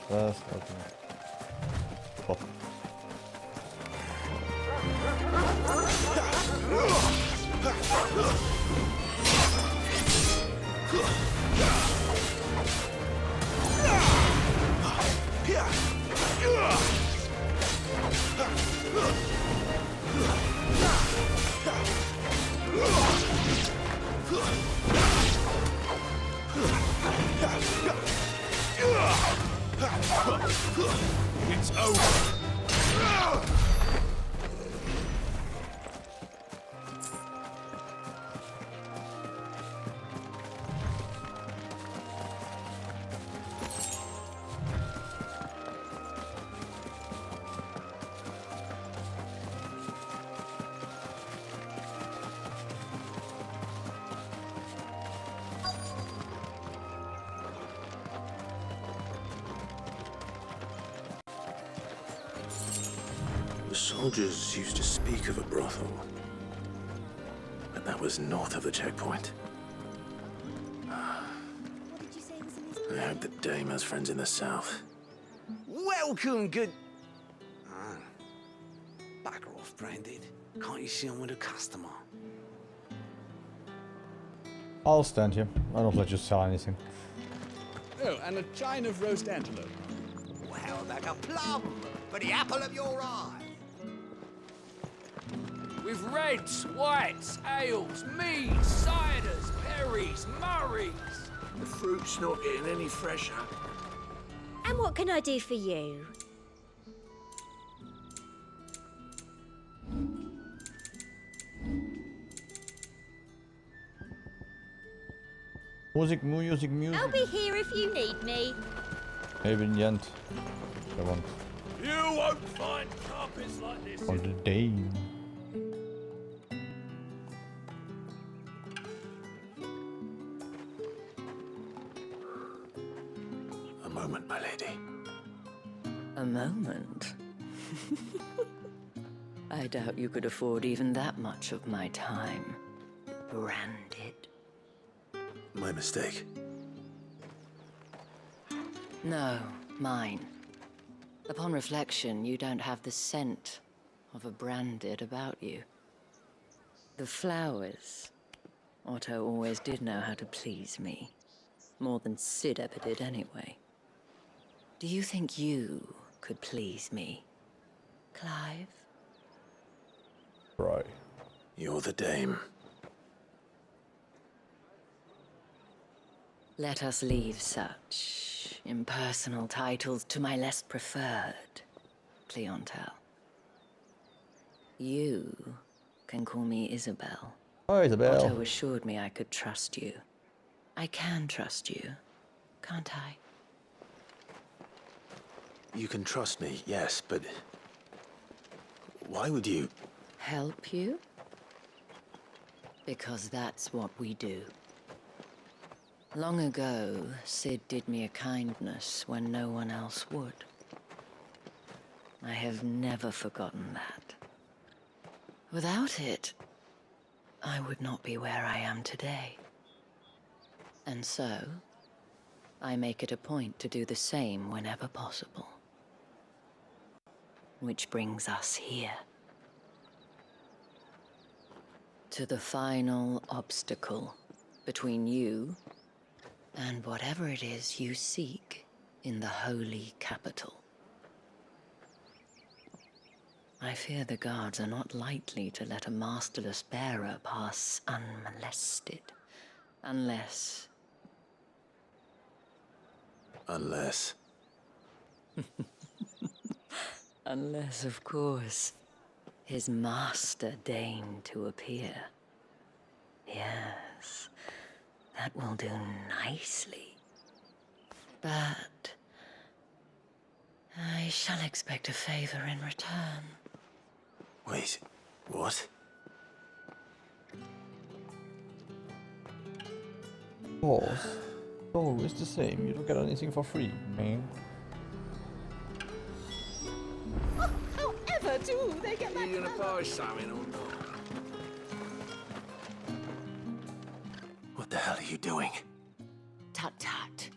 [SPEAKER 1] Pop.
[SPEAKER 16] It's over.
[SPEAKER 2] The soldiers used to speak of a brothel, but that was north of the checkpoint. I hope that Dame has friends in the south.
[SPEAKER 16] Welcome, good... Bugger off, Branded. Can't you see I'm with a customer?
[SPEAKER 1] I'll stand here. I don't let you sell anything.
[SPEAKER 7] Oh, and a chine of roast antelope.
[SPEAKER 15] Well, like a plum for the apple of your eye.
[SPEAKER 17] With reds, whites, ales, meads, ciders, berries, murrays.
[SPEAKER 16] The fruit's not getting any fresher.
[SPEAKER 12] And what can I do for you?
[SPEAKER 1] Music.
[SPEAKER 12] I'll be here if you need me.
[SPEAKER 1] Maybe in the end. I want.
[SPEAKER 17] You won't find carpets like this.
[SPEAKER 1] On the Dane.
[SPEAKER 2] A moment, my lady.
[SPEAKER 4] A moment? I doubt you could afford even that much of my time. Branded.
[SPEAKER 2] My mistake.
[SPEAKER 4] No, mine. Upon reflection, you don't have the scent of a branded about you. The flowers. Otto always did know how to please me. More than Sid ever did anyway. Do you think you could please me, Clive?
[SPEAKER 1] Right.
[SPEAKER 2] You're the Dame.
[SPEAKER 4] Let us leave such impersonal titles to my less preferred clientele. You can call me Isabel.
[SPEAKER 1] Oh, Isabel.
[SPEAKER 9] Otto assured me I could trust you. I can trust you, can't I?
[SPEAKER 2] You can trust me, yes, but... why would you...
[SPEAKER 9] Help you? Because that's what we do. Long ago, Sid did me a kindness when no one else would. I have never forgotten that. Without it, I would not be where I am today. And so, I make it a point to do the same whenever possible. Which brings us here. To the final obstacle between you and whatever it is you seek in the holy capital. I fear the guards are not likely to let a masterless bearer pass unmolested, unless...
[SPEAKER 2] Unless...
[SPEAKER 9] Unless, of course, his master deigned to appear. Yes, that will do nicely. But I shall expect a favor in return.
[SPEAKER 2] Wait, what?
[SPEAKER 1] Pause. Always the same. You don't get anything for free, man.
[SPEAKER 19] However do they get that?
[SPEAKER 15] Are you gonna buy something or not?
[SPEAKER 2] What the hell are you doing?
[SPEAKER 9] Tut-tut.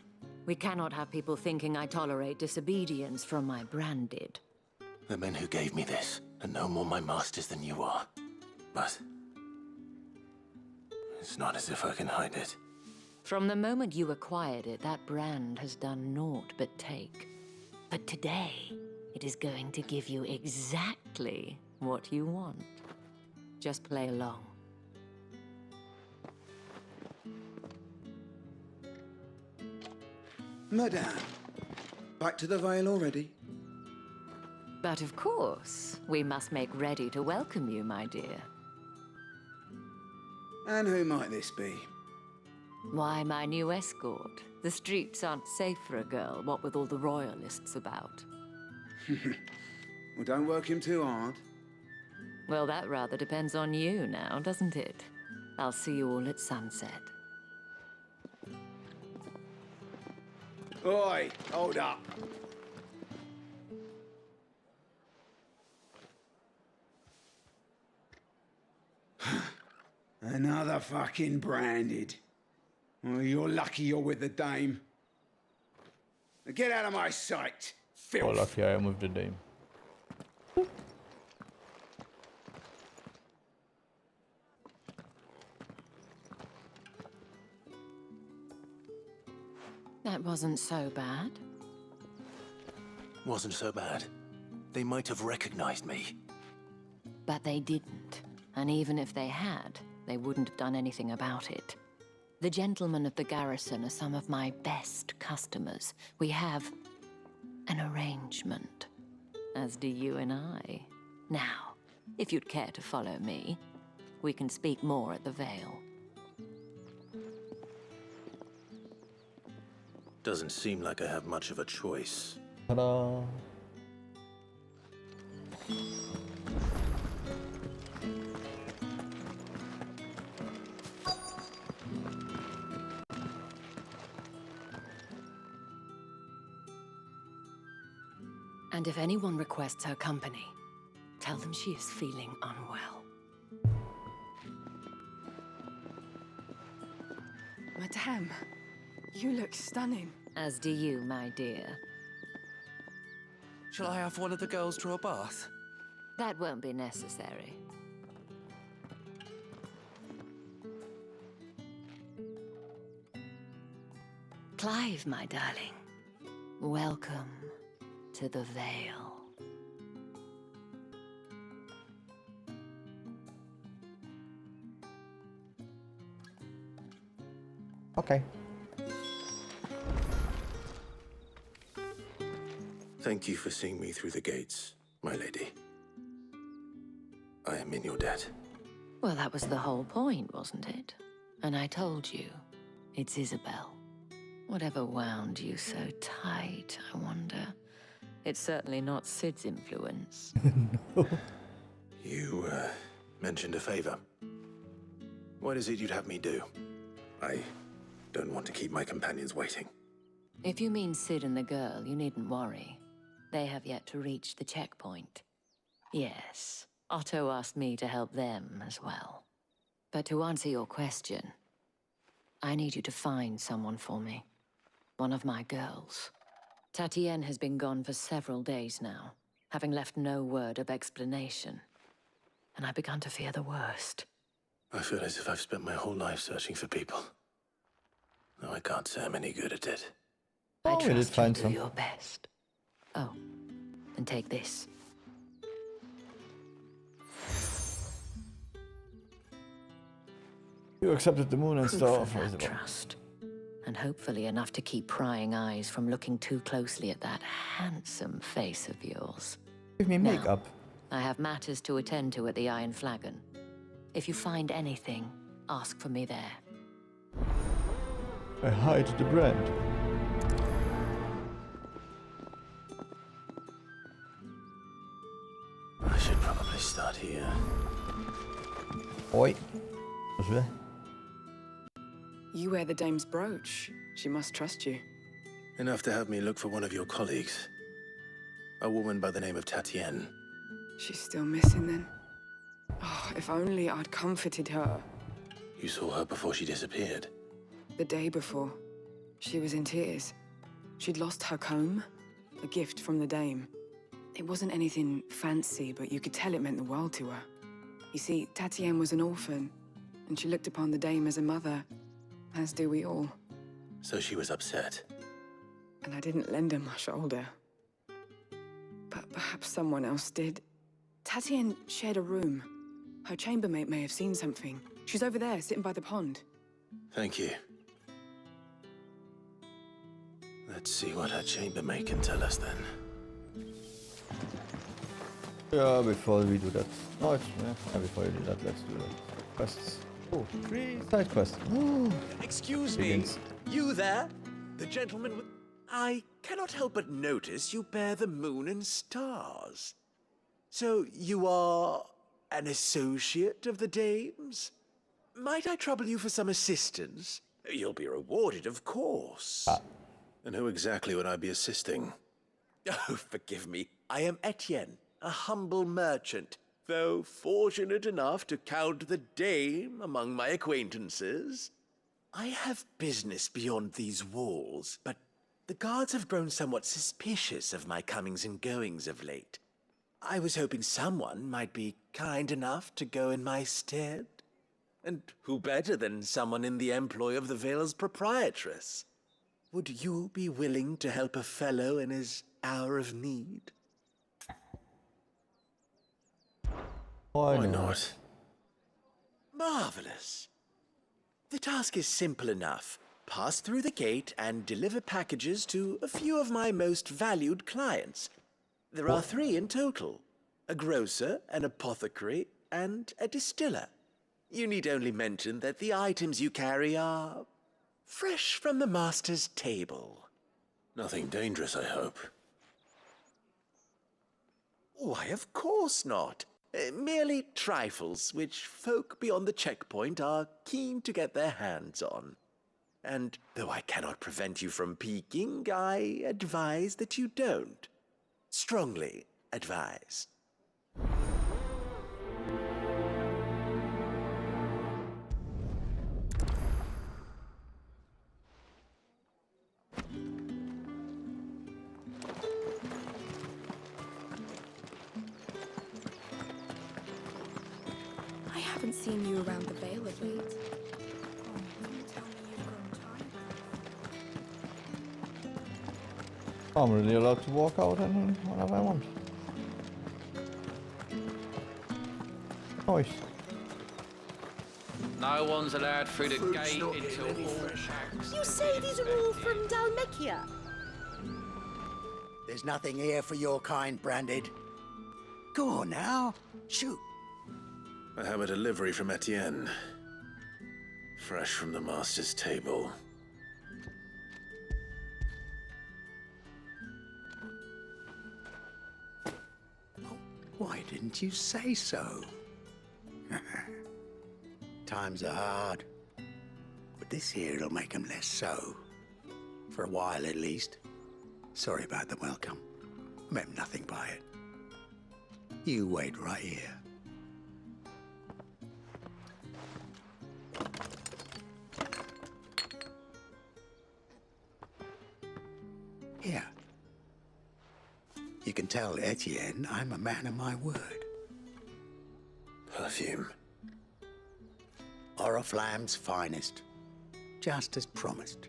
[SPEAKER 9] We cannot have people thinking I tolerate disobedience from my branded.
[SPEAKER 2] The men who gave me this are no more my masters than you are. But... it's not as if I can hide it.
[SPEAKER 9] From the moment you acquired it, that brand has done naught but take. But today, it is going to give you exactly what you want. Just play along.
[SPEAKER 10] Madame, back to the Vale already?
[SPEAKER 9] But of course, we must make ready to welcome you, my dear.
[SPEAKER 10] And who might this be?
[SPEAKER 9] Why, my new escort. The streets aren't safe for a girl, what with all the royalists about.
[SPEAKER 10] Well, don't work him too hard.
[SPEAKER 9] Well, that rather depends on you now, doesn't it? I'll see you all at sunset.
[SPEAKER 10] Oi, hold up. Another fucking branded. Well, you're lucky you're with the dame. Now get out of my sight, filth.
[SPEAKER 1] Oh, lucky I am with the dame.
[SPEAKER 9] That wasn't so bad.
[SPEAKER 2] Wasn't so bad. They might have recognized me.
[SPEAKER 9] But they didn't. And even if they had, they wouldn't have done anything about it. The gentlemen of the garrison are some of my best customers. We have an arrangement, as do you and I. Now, if you'd care to follow me, we can speak more at the Vale.
[SPEAKER 2] Doesn't seem like I have much of a choice.
[SPEAKER 1] Ta-da!
[SPEAKER 9] And if anyone requests her company, tell them she is feeling unwell.
[SPEAKER 19] Madame, you look stunning.
[SPEAKER 9] As do you, my dear.
[SPEAKER 13] Shall I have one of the girls draw a bath?
[SPEAKER 9] That won't be necessary. Clive, my darling. Welcome to the Vale.
[SPEAKER 1] Okay.
[SPEAKER 2] Thank you for seeing me through the gates, my lady. I am in your debt.
[SPEAKER 9] Well, that was the whole point, wasn't it? And I told you, it's Isabel. Whatever wound you so tight, I wonder. It's certainly not Sid's influence.
[SPEAKER 2] You, mentioned a favor. What is it you'd have me do? I don't want to keep my companions waiting.
[SPEAKER 9] If you mean Sid and the girl, you needn't worry. They have yet to reach the checkpoint. Yes, Otto asked me to help them as well. But to answer your question, I need you to find someone for me. One of my girls. Tatienne has been gone for several days now, having left no word of explanation. And I've begun to fear the worst.
[SPEAKER 2] I feel as if I've spent my whole life searching for people. No, I can't say I'm any good at it.
[SPEAKER 9] I
[SPEAKER 1] we did
[SPEAKER 9] trust you
[SPEAKER 1] find
[SPEAKER 9] do
[SPEAKER 1] some.
[SPEAKER 9] your best. Oh, and take this.
[SPEAKER 1] You accepted the moon and
[SPEAKER 9] Proof
[SPEAKER 1] star
[SPEAKER 9] of
[SPEAKER 1] of
[SPEAKER 9] that
[SPEAKER 1] Isabel.
[SPEAKER 9] trust. And hopefully enough to keep prying eyes from looking too closely at that handsome face of yours.
[SPEAKER 1] Give me
[SPEAKER 9] Now,
[SPEAKER 1] makeup.
[SPEAKER 9] I have matters to attend to at the Iron Flagon. If you find anything, ask for me there.
[SPEAKER 1] I hide the brand.
[SPEAKER 2] I should probably start here.
[SPEAKER 1] Oi. Was we?
[SPEAKER 5] You wear the dame's brooch. She must trust you.
[SPEAKER 2] Enough to have me look for one of your colleagues. A woman by the name of Tatienne.
[SPEAKER 5] She's still missing then. Oh, if only I'd comforted her.
[SPEAKER 2] You saw her before she disappeared.
[SPEAKER 5] The day before, she was in tears. She'd lost her comb, a gift from the dame. It wasn't anything fancy, but you could tell it meant the world to her. You see, Tatienne was an orphan, and she looked upon the dame as a mother, as do we all.
[SPEAKER 2] So she was upset.
[SPEAKER 5] And I didn't lend her my shoulder. But perhaps someone else did. Tatienne shared a room. Her chambermaid may have seen something. She's over there, sitting by the pond.
[SPEAKER 2] Thank you. Let's see what her chambermaid can tell us then.
[SPEAKER 1] Yeah, before we do that. No, before you do that, let's do the quests. Oh, 3 side quests.
[SPEAKER 6] Excuse
[SPEAKER 1] Begins.
[SPEAKER 6] me, you there? The gentleman with... I cannot help but notice you bear the moon and stars. So you are an associate of the dame's? Might I trouble you for some assistance? You'll be rewarded, of course.
[SPEAKER 2] And who exactly would I be assisting?
[SPEAKER 6] Oh, forgive me. I am Etienne, a humble merchant, though fortunate enough to count the dame among my acquaintances. I have business beyond these walls, but the guards have grown somewhat suspicious of my comings and goings of late. I was hoping someone might be kind enough to go in my stead. And who better than someone in the employ of the Vale's proprietress? Would you be willing to help a fellow in his hour of need?
[SPEAKER 1] Why
[SPEAKER 2] not?
[SPEAKER 6] Marvelous. The task is simple enough. Pass through the gate and deliver packages to a few of my most valued clients. There are 3 in total. A grocer, an apothecary, and a distiller. You need only mention that the items you carry are fresh from the master's table.
[SPEAKER 2] Nothing dangerous, I hope.
[SPEAKER 6] Why, of course not. Merely trifles which folk beyond the checkpoint are keen to get their hands on. And though I cannot prevent you from peeking, I advise that you don't. Strongly advise.
[SPEAKER 19] I haven't seen you around the Vale of late.
[SPEAKER 1] I'm really allowed to walk out and whenever I want. Nice.
[SPEAKER 17] No one's allowed through the gate until all checks.
[SPEAKER 20] You say these are all from Dalmekia?
[SPEAKER 14] There's nothing here for your kind, Branded. Go on now, shoot.
[SPEAKER 2] I have a delivery from Etienne. Fresh from the master's table.
[SPEAKER 10] Why didn't you say so? Times are hard. But this here'll make 'em less so. For a while, at least. Sorry about the welcome. Meant nothing by it. You wait right here. Here. You can tell Etienne I'm a man of my word.
[SPEAKER 2] Perfume.
[SPEAKER 10] Oriflamme's finest. Just as promised.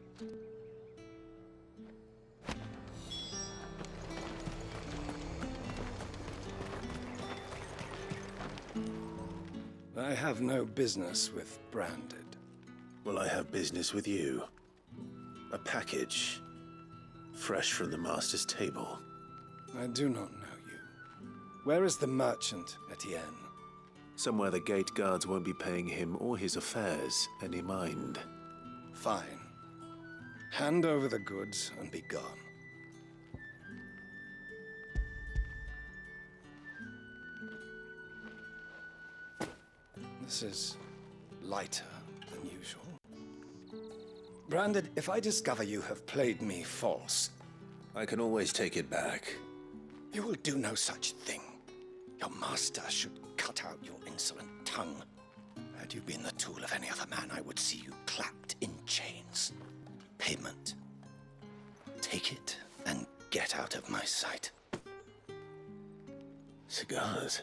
[SPEAKER 11] I have no business with Branded.
[SPEAKER 2] Well, I have business with you. A package. Fresh from the master's table.
[SPEAKER 11] I do not know you. Where is the merchant, Etienne?
[SPEAKER 2] Somewhere the gate guards won't be paying him or his affairs any mind.
[SPEAKER 11] Fine. Hand over the goods and be gone. This is lighter than usual. Branded, if I discover you have played me false...
[SPEAKER 2] I can always take it back.
[SPEAKER 11] You will do no such thing. Your master should cut out your insolent tongue. Had you been the tool of any other man, I would see you clapped in chains. Payment. Take it and get out of my sight.
[SPEAKER 2] Cigars?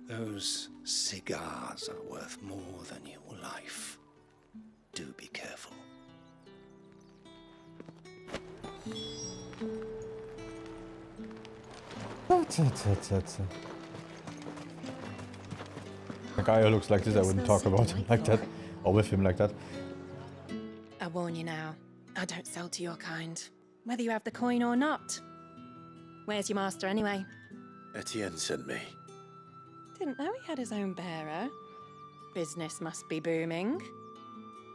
[SPEAKER 11] Those cigars are worth more than your life. Do be careful.
[SPEAKER 1] A guy who looks like this, I wouldn't talk about him like that. Or with him like that.
[SPEAKER 21] I warn you now, I don't sell to your kind, whether you have the coin or not. Where's your master anyway?
[SPEAKER 2] Etienne sent me.
[SPEAKER 21] Didn't know he had his own bearer. Business must be booming.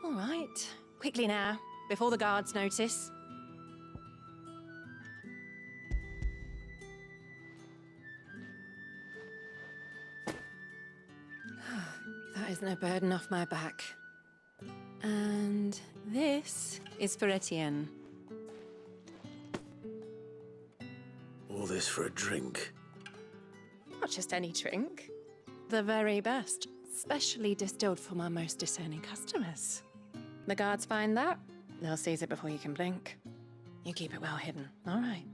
[SPEAKER 21] All right, quickly now, before the guards notice. That is no burden off my back. And this is for Etienne.
[SPEAKER 2] All this for a drink.
[SPEAKER 21] Not just any drink. The very best, specially distilled for my most discerning customers. The guards find that, they'll seize it before you can blink. You keep it well hidden, all right?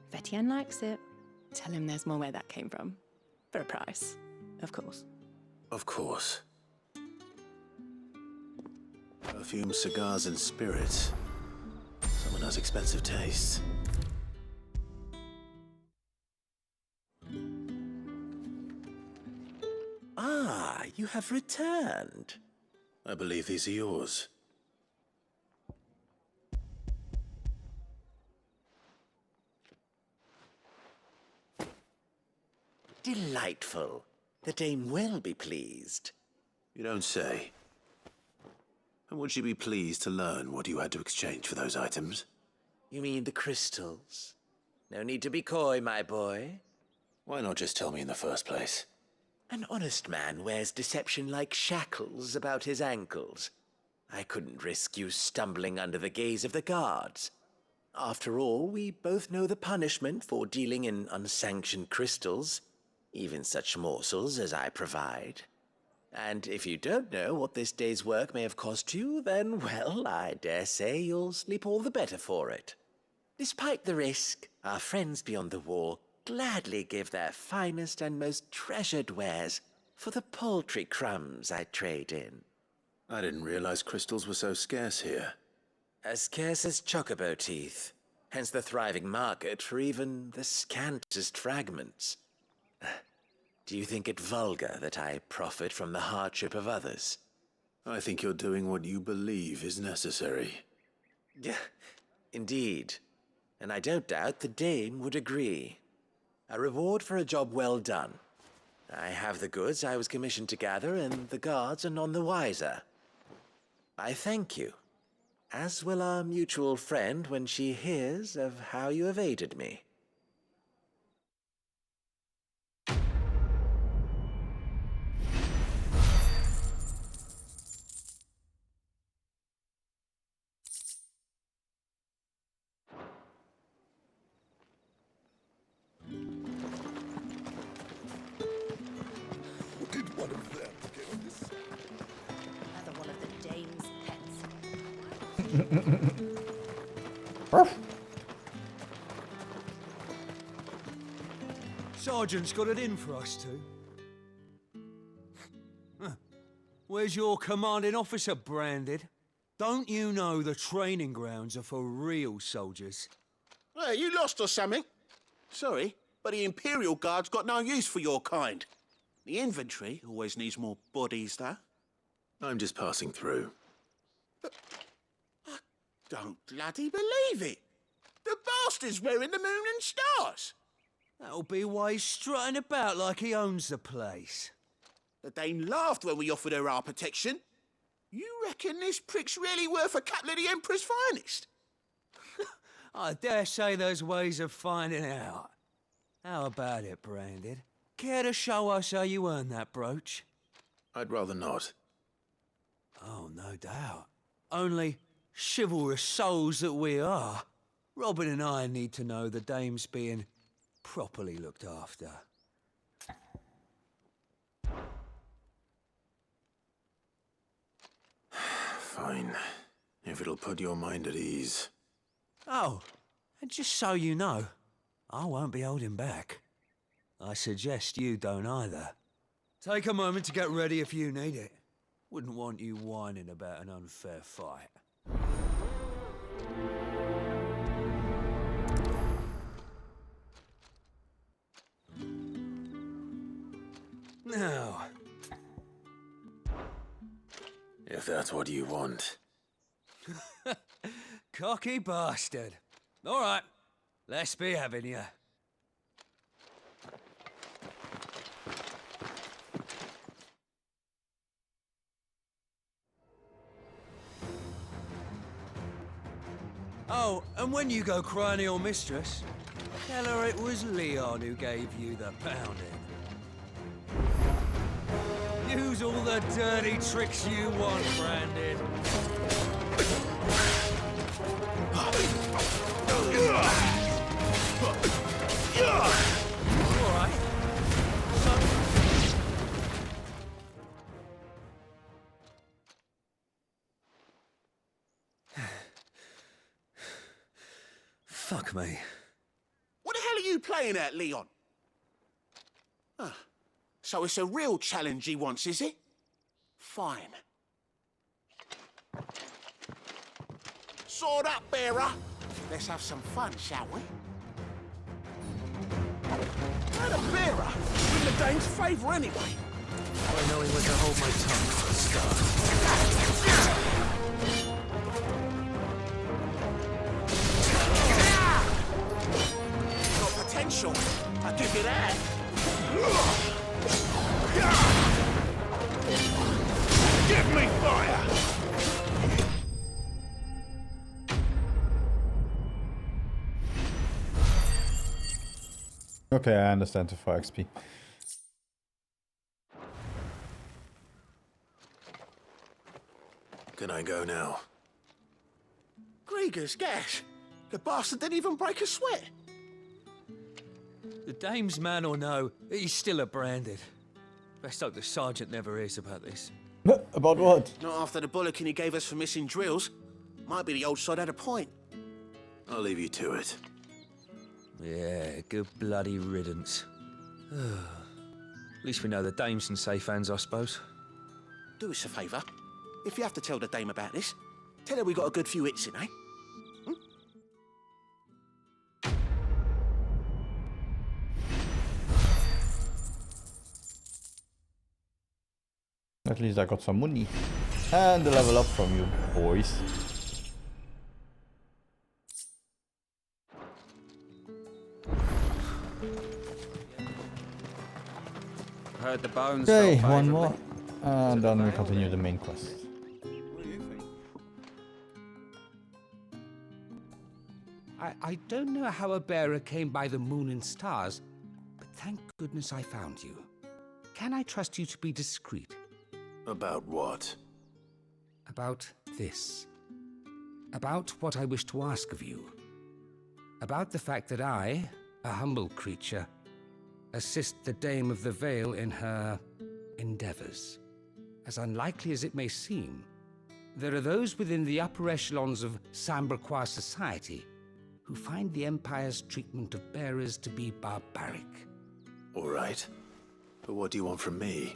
[SPEAKER 21] If Etienne likes it, tell him there's more where that came from. For a price, of course.
[SPEAKER 2] Of course. Perfume, cigars, and spirits. Someone has expensive tastes.
[SPEAKER 6] Ah, you have returned.
[SPEAKER 2] I believe these are yours.
[SPEAKER 6] Delightful. The dame will be pleased.
[SPEAKER 2] You don't say. And would she be pleased to learn what you had to exchange for those items?
[SPEAKER 6] You mean the crystals? No need to be coy, my boy.
[SPEAKER 2] Why not just tell me in the first place?
[SPEAKER 6] An honest man wears deception like shackles about his ankles. I couldn't risk you stumbling under the gaze of the guards. After all, we both know the punishment for dealing in unsanctioned crystals, even such morsels as I provide. And if you don't know what this day's work may have cost you, then, well, I dare say you'll sleep all the better for it. Despite the risk, our friends beyond the wall gladly give their finest and most treasured wares for the paltry crumbs I trade in.
[SPEAKER 2] I didn't realize crystals were so scarce here.
[SPEAKER 6] As scarce as chocobo teeth, hence the thriving market for even the scantest fragments. Do you think it vulgar that I profit from the hardship of others?
[SPEAKER 2] I think you're doing what you believe is necessary.
[SPEAKER 6] Indeed, and I don't doubt the dame would agree. A reward for a job well done. I have the goods I was commissioned to gather, and the guards are none the wiser. I thank you, as will our mutual friend when she hears of how you have aided me.
[SPEAKER 10] Did one of them get this?
[SPEAKER 20] Another one of the dame's pets.
[SPEAKER 14] Sergeant's got it in for us two. Huh. Where's your commanding officer, Branded? Don't you know the training grounds are for real soldiers?
[SPEAKER 10] Hey, you lost or something? Sorry, but the Imperial Guard's got no use for your kind. The infantry always needs more bodies, though.
[SPEAKER 6] I'm just passing through.
[SPEAKER 10] I don't bloody believe it. The bastard's wearing the moon and stars.
[SPEAKER 14] That'll be why he's strutting about like he owns the place.
[SPEAKER 10] The Dane laughed when we offered her our protection. You reckon this prick's really worth a couple of the Emperor's finest?
[SPEAKER 14] I dare say there's ways of finding out. How about it, Branded? Care to show us how you earned that brooch?
[SPEAKER 6] I'd rather not.
[SPEAKER 14] Oh, no doubt. Only chivalrous souls that we are, Robin and I need to know the dame's being properly looked after.
[SPEAKER 6] Fine. If it'll put your mind at ease.
[SPEAKER 14] Oh, and just so you know, I won't be holding back. I suggest you don't either. Take a moment to get ready if you need it. Wouldn't want you whining about an unfair fight. Now,
[SPEAKER 6] If that's what you want.
[SPEAKER 14] cocky bastard. All right, let's be having you. Oh, and when you go crying to your mistress, tell her it was Leon who gave you the pounding. Use all the dirty tricks you want, Branded. All right. Fuck me.
[SPEAKER 10] What the hell are you playing at, Leon? So it's a real challenge he wants, is it? Fine. Sword up, bearer. Let's have some fun, shall we? Not a bearer. In the Dane's favour, anyway.
[SPEAKER 14] I know he went to hold my tongue for a start.
[SPEAKER 10] Got potential. I'll give you that. Give me fire!
[SPEAKER 1] Okay, I understand the 4 XP.
[SPEAKER 6] Can I go now?
[SPEAKER 10] Grieger's gas. The bastard didn't even break a sweat.
[SPEAKER 14] The dame's man or no, he's still a Branded. Best hope the sergeant never hears about this.
[SPEAKER 1] About what?
[SPEAKER 10] Not after the bullocking he gave us for missing drills. Might be the old sod had a point.
[SPEAKER 6] I'll leave you to it.
[SPEAKER 14] Yeah, good bloody riddance. At least we know the dame's in safe hands, I suppose.
[SPEAKER 10] Do us a favour. If you have to tell the dame about this, tell her we got a good few hits in, eh?
[SPEAKER 1] At least I got some money. And a level up from you, boys.
[SPEAKER 13] Heard the bones
[SPEAKER 1] Okay,
[SPEAKER 13] fell
[SPEAKER 1] one more.
[SPEAKER 13] favourably.
[SPEAKER 1] And then we continue the main quest.
[SPEAKER 7] What do you think?
[SPEAKER 18] I don't know how a bearer came by the moon and stars, but thank goodness I found you. Can I trust you to be discreet?
[SPEAKER 6] About what?
[SPEAKER 18] About this. About what I wish to ask of you. About the fact that I, a humble creature, assist the Dame of the Vale in her endeavors. As unlikely as it may seem, there are those within the upper echelons of Samberquois society who find the Empire's treatment of bearers to be barbaric.
[SPEAKER 6] All right. But what do you want from me?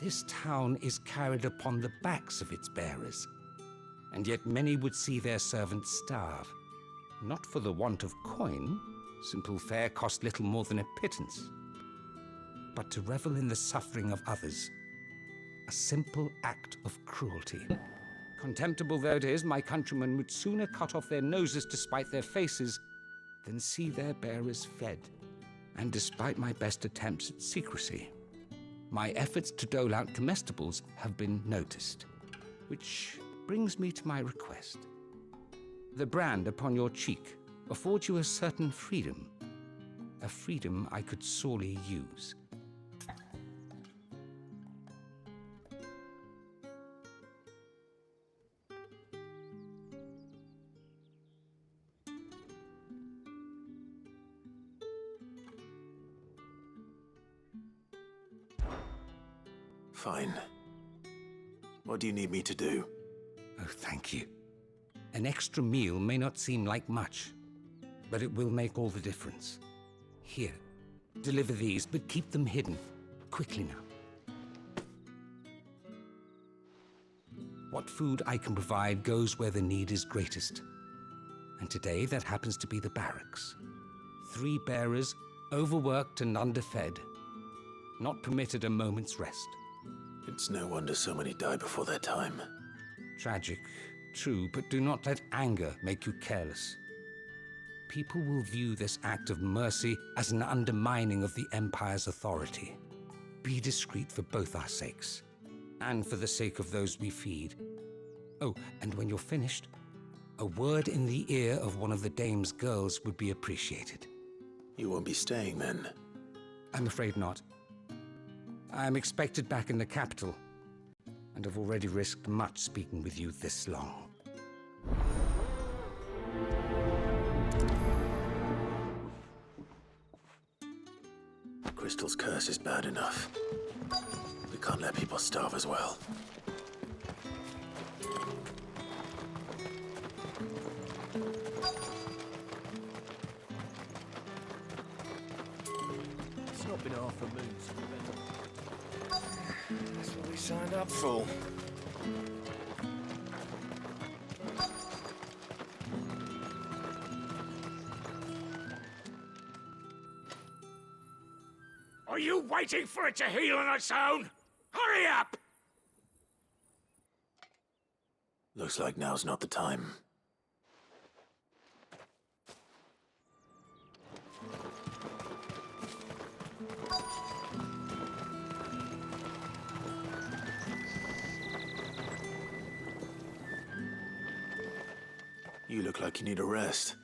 [SPEAKER 18] This town is carried upon the backs of its bearers, and yet many would see their servants starve. Not for the want of coin, simple fare cost little more than a pittance, but to revel in the suffering of others, a simple act of cruelty. Contemptible though it is, my countrymen would sooner cut off their noses to spite their faces than see their bearers fed. And despite my best attempts at secrecy, my efforts to dole out comestibles have been noticed. Which brings me to my request. The brand upon your cheek affords you a certain freedom. A freedom I could sorely use.
[SPEAKER 6] Fine. What do you need me to do?
[SPEAKER 18] Oh, thank you. An extra meal may not seem like much, but it will make all the difference. Here, deliver these, but keep them hidden. Quickly now. What food I can provide goes where the need is greatest. And today, that happens to be the barracks. 3 bearers, overworked and underfed, not permitted a moment's rest.
[SPEAKER 6] It's no wonder so many die before their time.
[SPEAKER 18] Tragic, true, but do not let anger make you careless. People will view this act of mercy as an undermining of the Empire's authority. Be discreet for both our sakes, and for the sake of those we feed. Oh, and when you're finished, a word in the ear of one of the Dame's girls would be appreciated.
[SPEAKER 6] You won't be staying then?
[SPEAKER 18] I'm afraid not. I'm expected back in the capital, and have already risked much speaking with you this long.
[SPEAKER 6] Crystal's curse is bad enough. We can't let people starve as well.
[SPEAKER 11] It's not been half a moon. That's what we signed up for.
[SPEAKER 22] Are you waiting for it to heal on its own? Hurry up!
[SPEAKER 6] Looks like now's not the time. You look like you need a rest.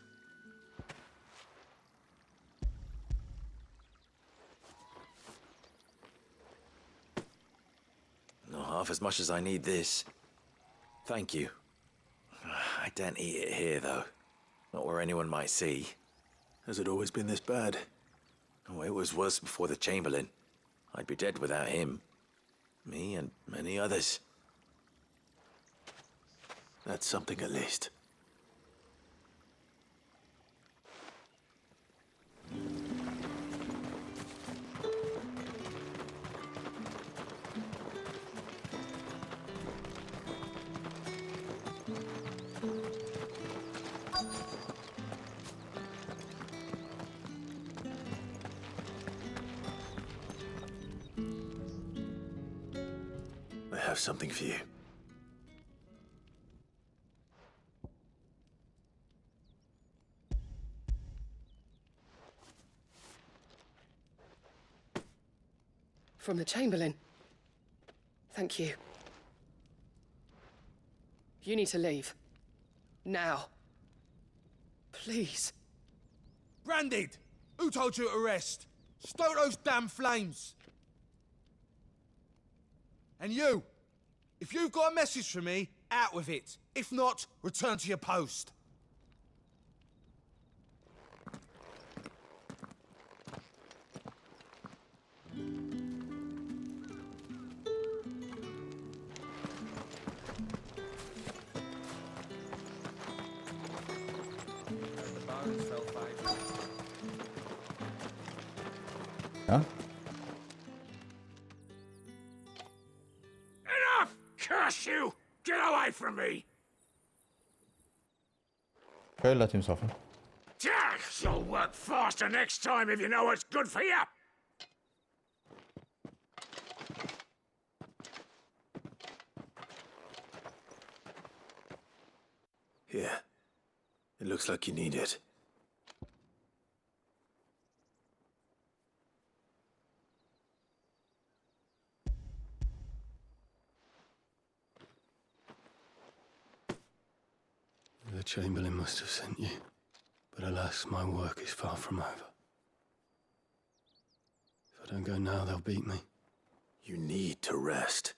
[SPEAKER 23] Not half as much as I need this. Thank you. I daren't eat it here, though. Not where anyone might see.
[SPEAKER 6] Has it always been this bad?
[SPEAKER 23] Oh, it was worse before the Chamberlain. I'd be dead without him. Me and many others.
[SPEAKER 6] That's something at least. I have something for you.
[SPEAKER 3] From the Chamberlain. Thank you. You need to leave. Now. Please.
[SPEAKER 8] Branded! Who told you to rest? Stoke those damn flames! And you! If you've got a message for me, out with it. If not, return to your post.
[SPEAKER 1] Ja?
[SPEAKER 22] Enough! Curse you! Get away from me!
[SPEAKER 1] Okay, laat hem soften.
[SPEAKER 22] You'll work faster next time if you know what's good for you!
[SPEAKER 23] Here. It looks like you need it.
[SPEAKER 15] The Chamberlain must have sent you. But alas, my work is far from over. If I don't go now, they'll beat me.
[SPEAKER 23] You need to rest.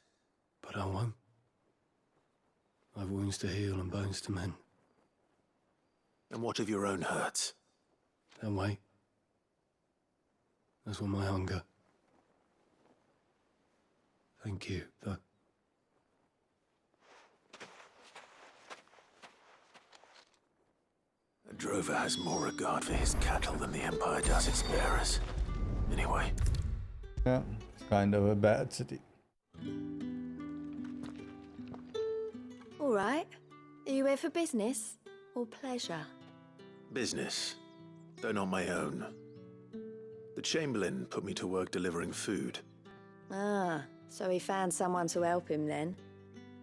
[SPEAKER 15] But I won't. I've wounds to heal and bones to mend.
[SPEAKER 23] And what of your own hurts?
[SPEAKER 15] They'll wait. As will my hunger. Thank you, though.
[SPEAKER 23] A drover has more regard for his cattle than the Empire does its bearers. Anyway.
[SPEAKER 1] Yeah, it's kind of a bad city.
[SPEAKER 9] All right. Are you here for business or pleasure?
[SPEAKER 23] Business, though not my own. The Chamberlain put me to work delivering food.
[SPEAKER 9] Ah, so he found someone to help him then.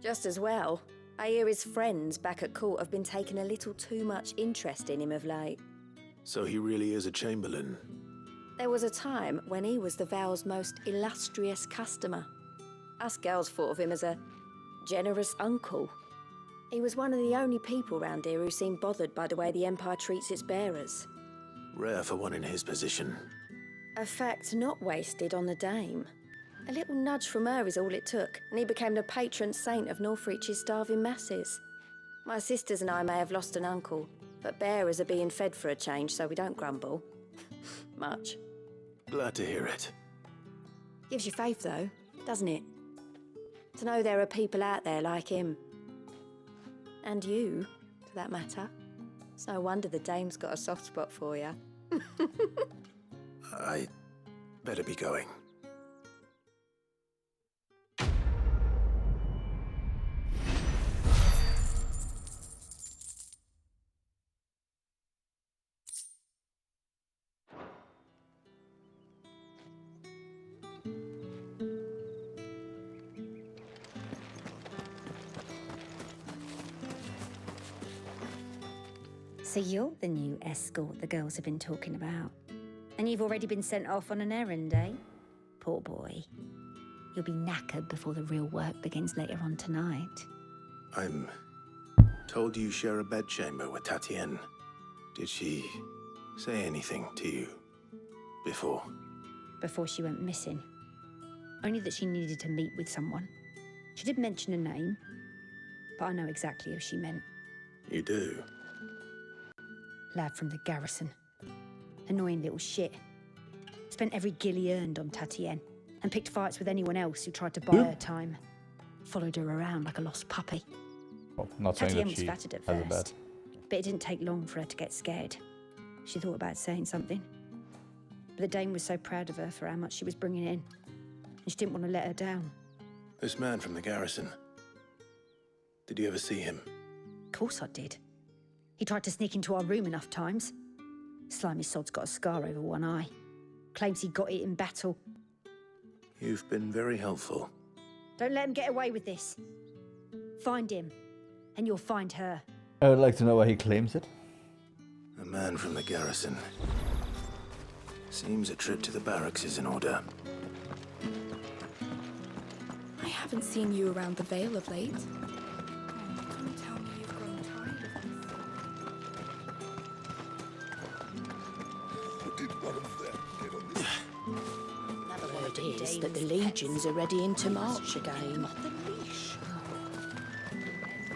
[SPEAKER 9] Just as well. I hear his friends back at court have been taking a little too much interest in him of late.
[SPEAKER 23] So he really is a Chamberlain.
[SPEAKER 9] There was a time when he was the Vale's most illustrious customer. Us girls thought of him as a generous uncle. He was one of the only people round here who seemed bothered by the way the Empire treats its bearers.
[SPEAKER 23] Rare for one in his position.
[SPEAKER 9] A fact not wasted on the Dame. A little nudge from her is all it took, and he became the patron saint of Northreach's starving masses. My sisters and I may have lost an uncle, but bearers are being fed for a change, so we don't grumble. Much.
[SPEAKER 23] Glad to hear it.
[SPEAKER 9] Gives you faith, though, doesn't it? To know there are people out there like him. And you, for that matter. It's no wonder the Dame's got a soft spot for you.
[SPEAKER 23] I better be going.
[SPEAKER 16] So you're the new escort the girls have been talking about. And you've already been sent off on an errand, eh? Poor boy. You'll be knackered before the real work begins later on tonight.
[SPEAKER 23] I'm told you share a bedchamber with Tatienne. Did she say anything to you before?
[SPEAKER 16] Before she went missing. Only that she needed to meet with someone. She did mention a name, but I know exactly who she meant.
[SPEAKER 23] You do?
[SPEAKER 16] Lad from the garrison. Annoying little shit. Spent every guil he earned on Tatienne, and picked fights with anyone else who tried to buy her time. Followed her around like a lost puppy.
[SPEAKER 1] Well, not saying
[SPEAKER 16] Tatienne
[SPEAKER 1] that
[SPEAKER 16] was
[SPEAKER 1] she
[SPEAKER 16] flattered at
[SPEAKER 1] has a
[SPEAKER 16] first,
[SPEAKER 1] bad.
[SPEAKER 16] but it didn't take long for her to get scared. She thought about saying something. But the Dame was so proud of her for how much she was bringing in, and she didn't want to let her down.
[SPEAKER 23] This man from the garrison. Did you ever see him?
[SPEAKER 16] Of course I did. He tried to sneak into our room enough times. Slimy sod's got a scar over one eye. Claims he got it in battle.
[SPEAKER 23] You've been very helpful.
[SPEAKER 16] Don't let him get away with this. Find him, and you'll find her.
[SPEAKER 1] I would like to know why he claims it.
[SPEAKER 23] A man from the garrison. Seems a trip to the barracks is in order.
[SPEAKER 19] haven't seen you around the Vale of late. Don't tell me you've grown tired of this.
[SPEAKER 20] Another word is that the legions are ready into march again.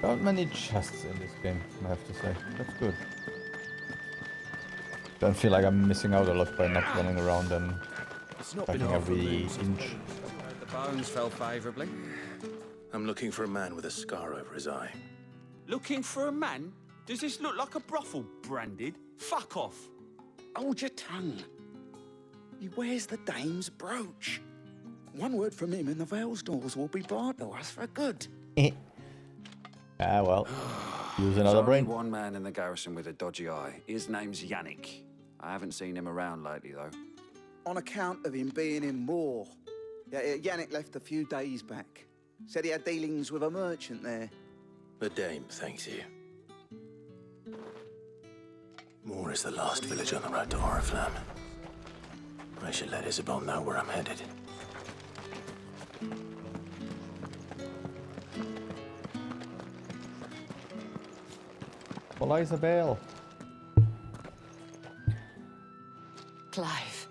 [SPEAKER 1] There aren't many chests in this game, I have to say. That's good. Don't feel like I'm missing out a lot by not running around and checking every inch.
[SPEAKER 7] The bones fell favourably.
[SPEAKER 2] I'm looking for a man with a scar over his eye.
[SPEAKER 14] Looking for a man? Does this look like a brothel, Branded? Fuck off.
[SPEAKER 10] Hold your tongue. He wears the dame's brooch. One word from him and the Vale's doors will be barred to us for good.
[SPEAKER 1] Ah, well. Use another
[SPEAKER 13] There's
[SPEAKER 1] brain.
[SPEAKER 13] only one man in the garrison with a dodgy eye. His name's Yannick. I haven't seen him around lately, though.
[SPEAKER 10] On account of him being in war. Yannick left a few days back. Said he had dealings with a merchant there.
[SPEAKER 2] The dame thanks you. Moor is the last village on the road to Oriflamme. I should let Isabel know where I'm headed.
[SPEAKER 1] Well, Isabel.
[SPEAKER 9] Clive,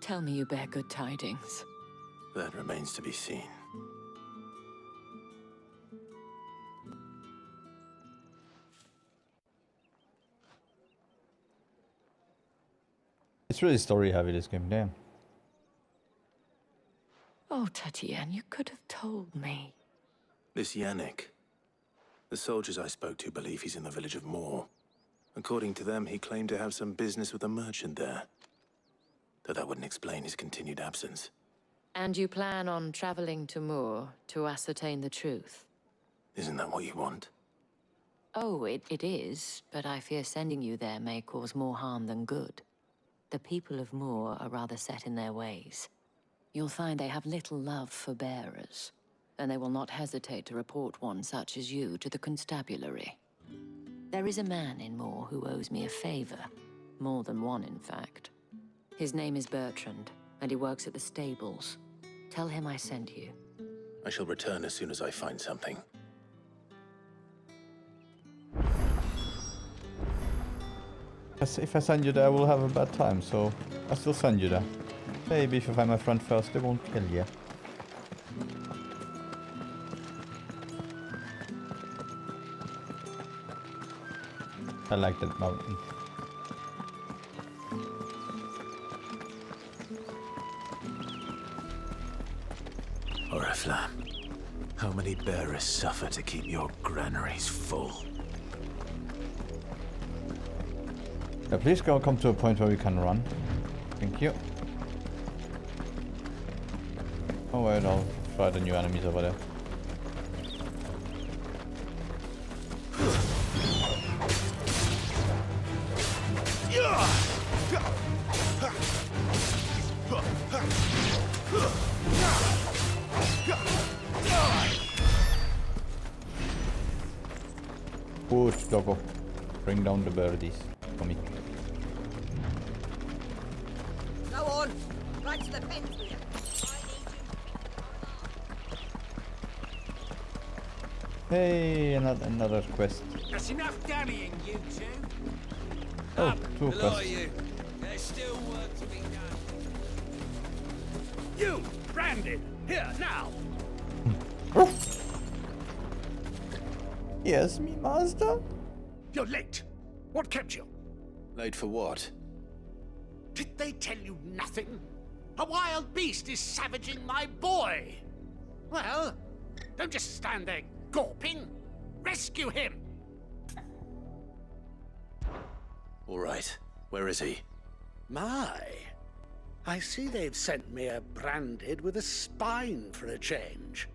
[SPEAKER 9] tell me you bear good tidings.
[SPEAKER 2] That remains to be seen.
[SPEAKER 1] It's really story heavy, this game, damn.
[SPEAKER 9] Oh, Tatienne, you could have told me.
[SPEAKER 2] This Yannick. The soldiers I spoke to believe he's in the village of Moor. According to them, he claimed to have some business with a merchant there. Though that wouldn't explain his continued absence.
[SPEAKER 9] And you plan on traveling to Moor to ascertain the truth?
[SPEAKER 2] Isn't that what you want?
[SPEAKER 9] Oh, it is, but I fear sending you there may cause more harm than good. The people of Moor are rather set in their ways. You'll find they have little love for bearers, and they will not hesitate to report one such as you to the constabulary. There is a man in Moor who owes me a favor. More than one, in fact. His name is Bertrand, and he works at the stables. Tell him I sent you.
[SPEAKER 2] I shall return as soon as I find something.
[SPEAKER 1] If I send you there, I will have a bad time, so I still send you there. Maybe if you find my friend first, they won't kill you. I like that mountain.
[SPEAKER 2] Oriflamme, how many bearers suffer to keep your granaries full?
[SPEAKER 1] Yeah, please come to a point where we can run. Thank you. Oh wait, I'll try the new enemies over there. Good, doggo. Bring down the birdies for me.
[SPEAKER 20] Go on, back to the pens with you.
[SPEAKER 1] Hey, another quest.
[SPEAKER 22] That's enough damning, you two.
[SPEAKER 1] Oh, two
[SPEAKER 22] below
[SPEAKER 1] quests.
[SPEAKER 22] you. There's still work to be done. You, Brandon, here now.
[SPEAKER 1] Yes, me master.
[SPEAKER 22] You're late. What kept you?
[SPEAKER 2] Late for what?
[SPEAKER 22] Did they tell you nothing? A wild beast is savaging my boy. Well, don't just stand there gawping. Rescue him.
[SPEAKER 2] All right. Where is he?
[SPEAKER 22] My. I see they've sent me a Branded with a spine for a change.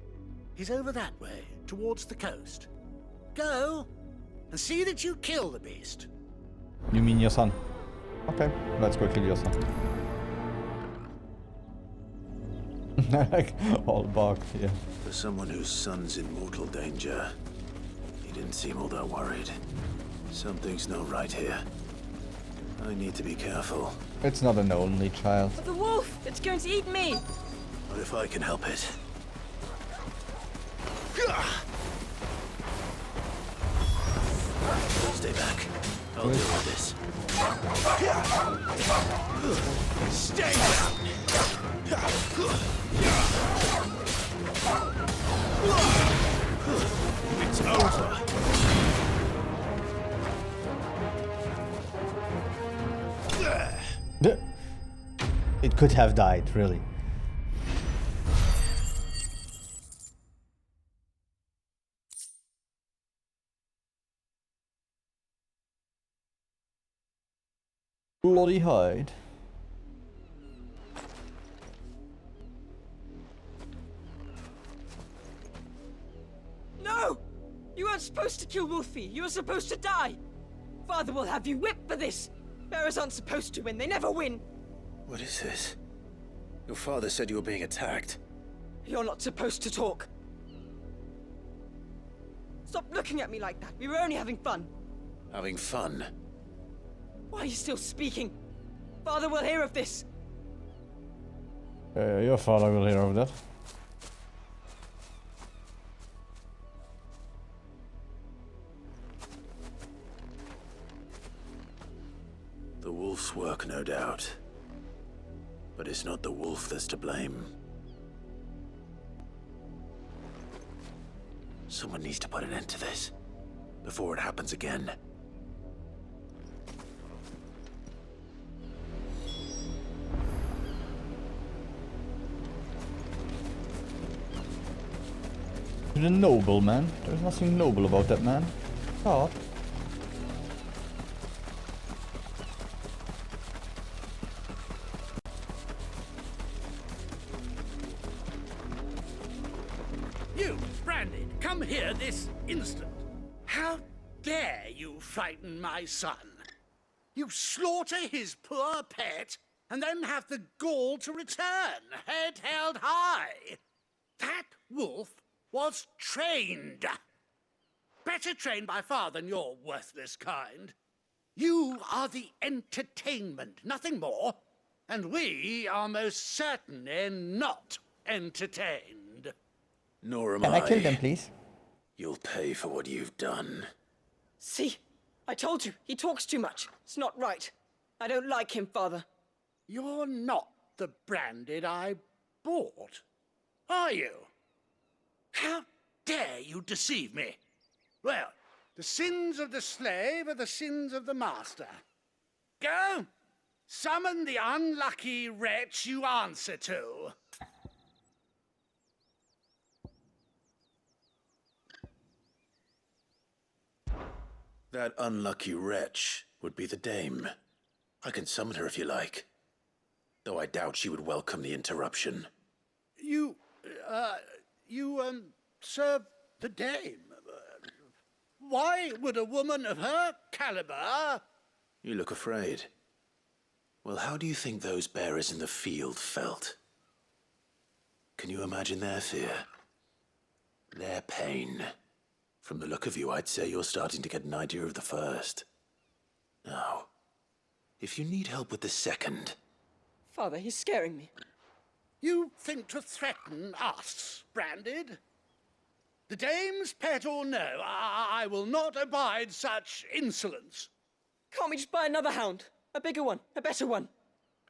[SPEAKER 22] He's over that way, towards the coast. Go, and see that you kill the beast.
[SPEAKER 1] You mean your son? Okay, let's go kill your son. Like all bark here.
[SPEAKER 2] For someone whose son's in mortal danger, he didn't seem all that worried. Something's not right here. I need to be careful.
[SPEAKER 1] It's not an only child.
[SPEAKER 19] The wolf! It's going to eat me!
[SPEAKER 2] What if I can help it?
[SPEAKER 6] Stay back. I'll deal with this.
[SPEAKER 15] Stay down! It's over.
[SPEAKER 1] It could have died, really. Bloody hide.
[SPEAKER 4] No! You weren't supposed to kill Wolfie. You were supposed to die. Father will have you whipped for this. Bearers aren't supposed to win. They never win.
[SPEAKER 6] What is this? Your father said you were being attacked.
[SPEAKER 4] You're not supposed to talk. Stop looking at me like that. We were only having fun.
[SPEAKER 6] Having fun?
[SPEAKER 4] Why are you still speaking? Father will hear of this.
[SPEAKER 1] Your father will hear of that.
[SPEAKER 6] The wolf's work, no doubt. But it's not the wolf that's to blame. Someone needs to put an end to this before it happens again.
[SPEAKER 1] He's a noble man. There's nothing noble about that man. God.
[SPEAKER 22] You, Brandon, come here this instant. How dare you frighten my son? You slaughter his poor pet, and then have the gall to return, head held high. That wolf was trained. Better trained by far than your worthless kind. You are the entertainment, nothing more. And we are most certainly not entertained.
[SPEAKER 6] Nor am
[SPEAKER 1] Can I kill them, please?
[SPEAKER 6] You'll pay for what you've done.
[SPEAKER 4] See? I told you. He talks too much. It's not right. I don't like him, Father.
[SPEAKER 22] You're not the Branded I bought, are you? How dare you deceive me? Well, the sins of the slave are the sins of the master. Go, summon the unlucky wretch you answer to.
[SPEAKER 6] That unlucky wretch would be the dame. I can summon her if you like. Though I doubt she would welcome the interruption.
[SPEAKER 22] You serve the dame. Why would a woman of her caliber...
[SPEAKER 6] You look afraid. Well, how do you think those bearers in the field felt? Can you imagine their fear? Their pain? From the look of you, I'd say you're starting to get an idea of the first. Now, if you need help with the second...
[SPEAKER 4] Father, he's scaring me.
[SPEAKER 22] You think to threaten us, Branded? The dame's pet or no, I will not abide such insolence.
[SPEAKER 4] Can't we just buy another hound? A bigger one, a better one.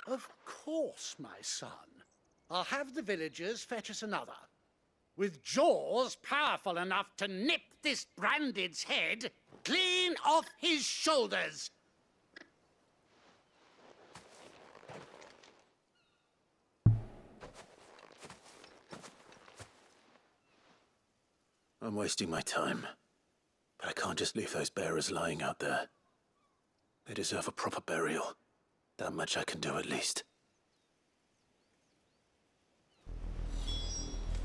[SPEAKER 22] Of course, my son. I'll have the villagers fetch us another. With jaws powerful enough to nip this Branded's head clean off his shoulders.
[SPEAKER 6] I'm wasting my time. But I can't just leave those bearers lying out there. They deserve a proper burial. That much I can do at least.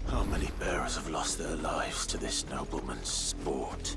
[SPEAKER 6] How many bearers have lost their lives to this nobleman's sport?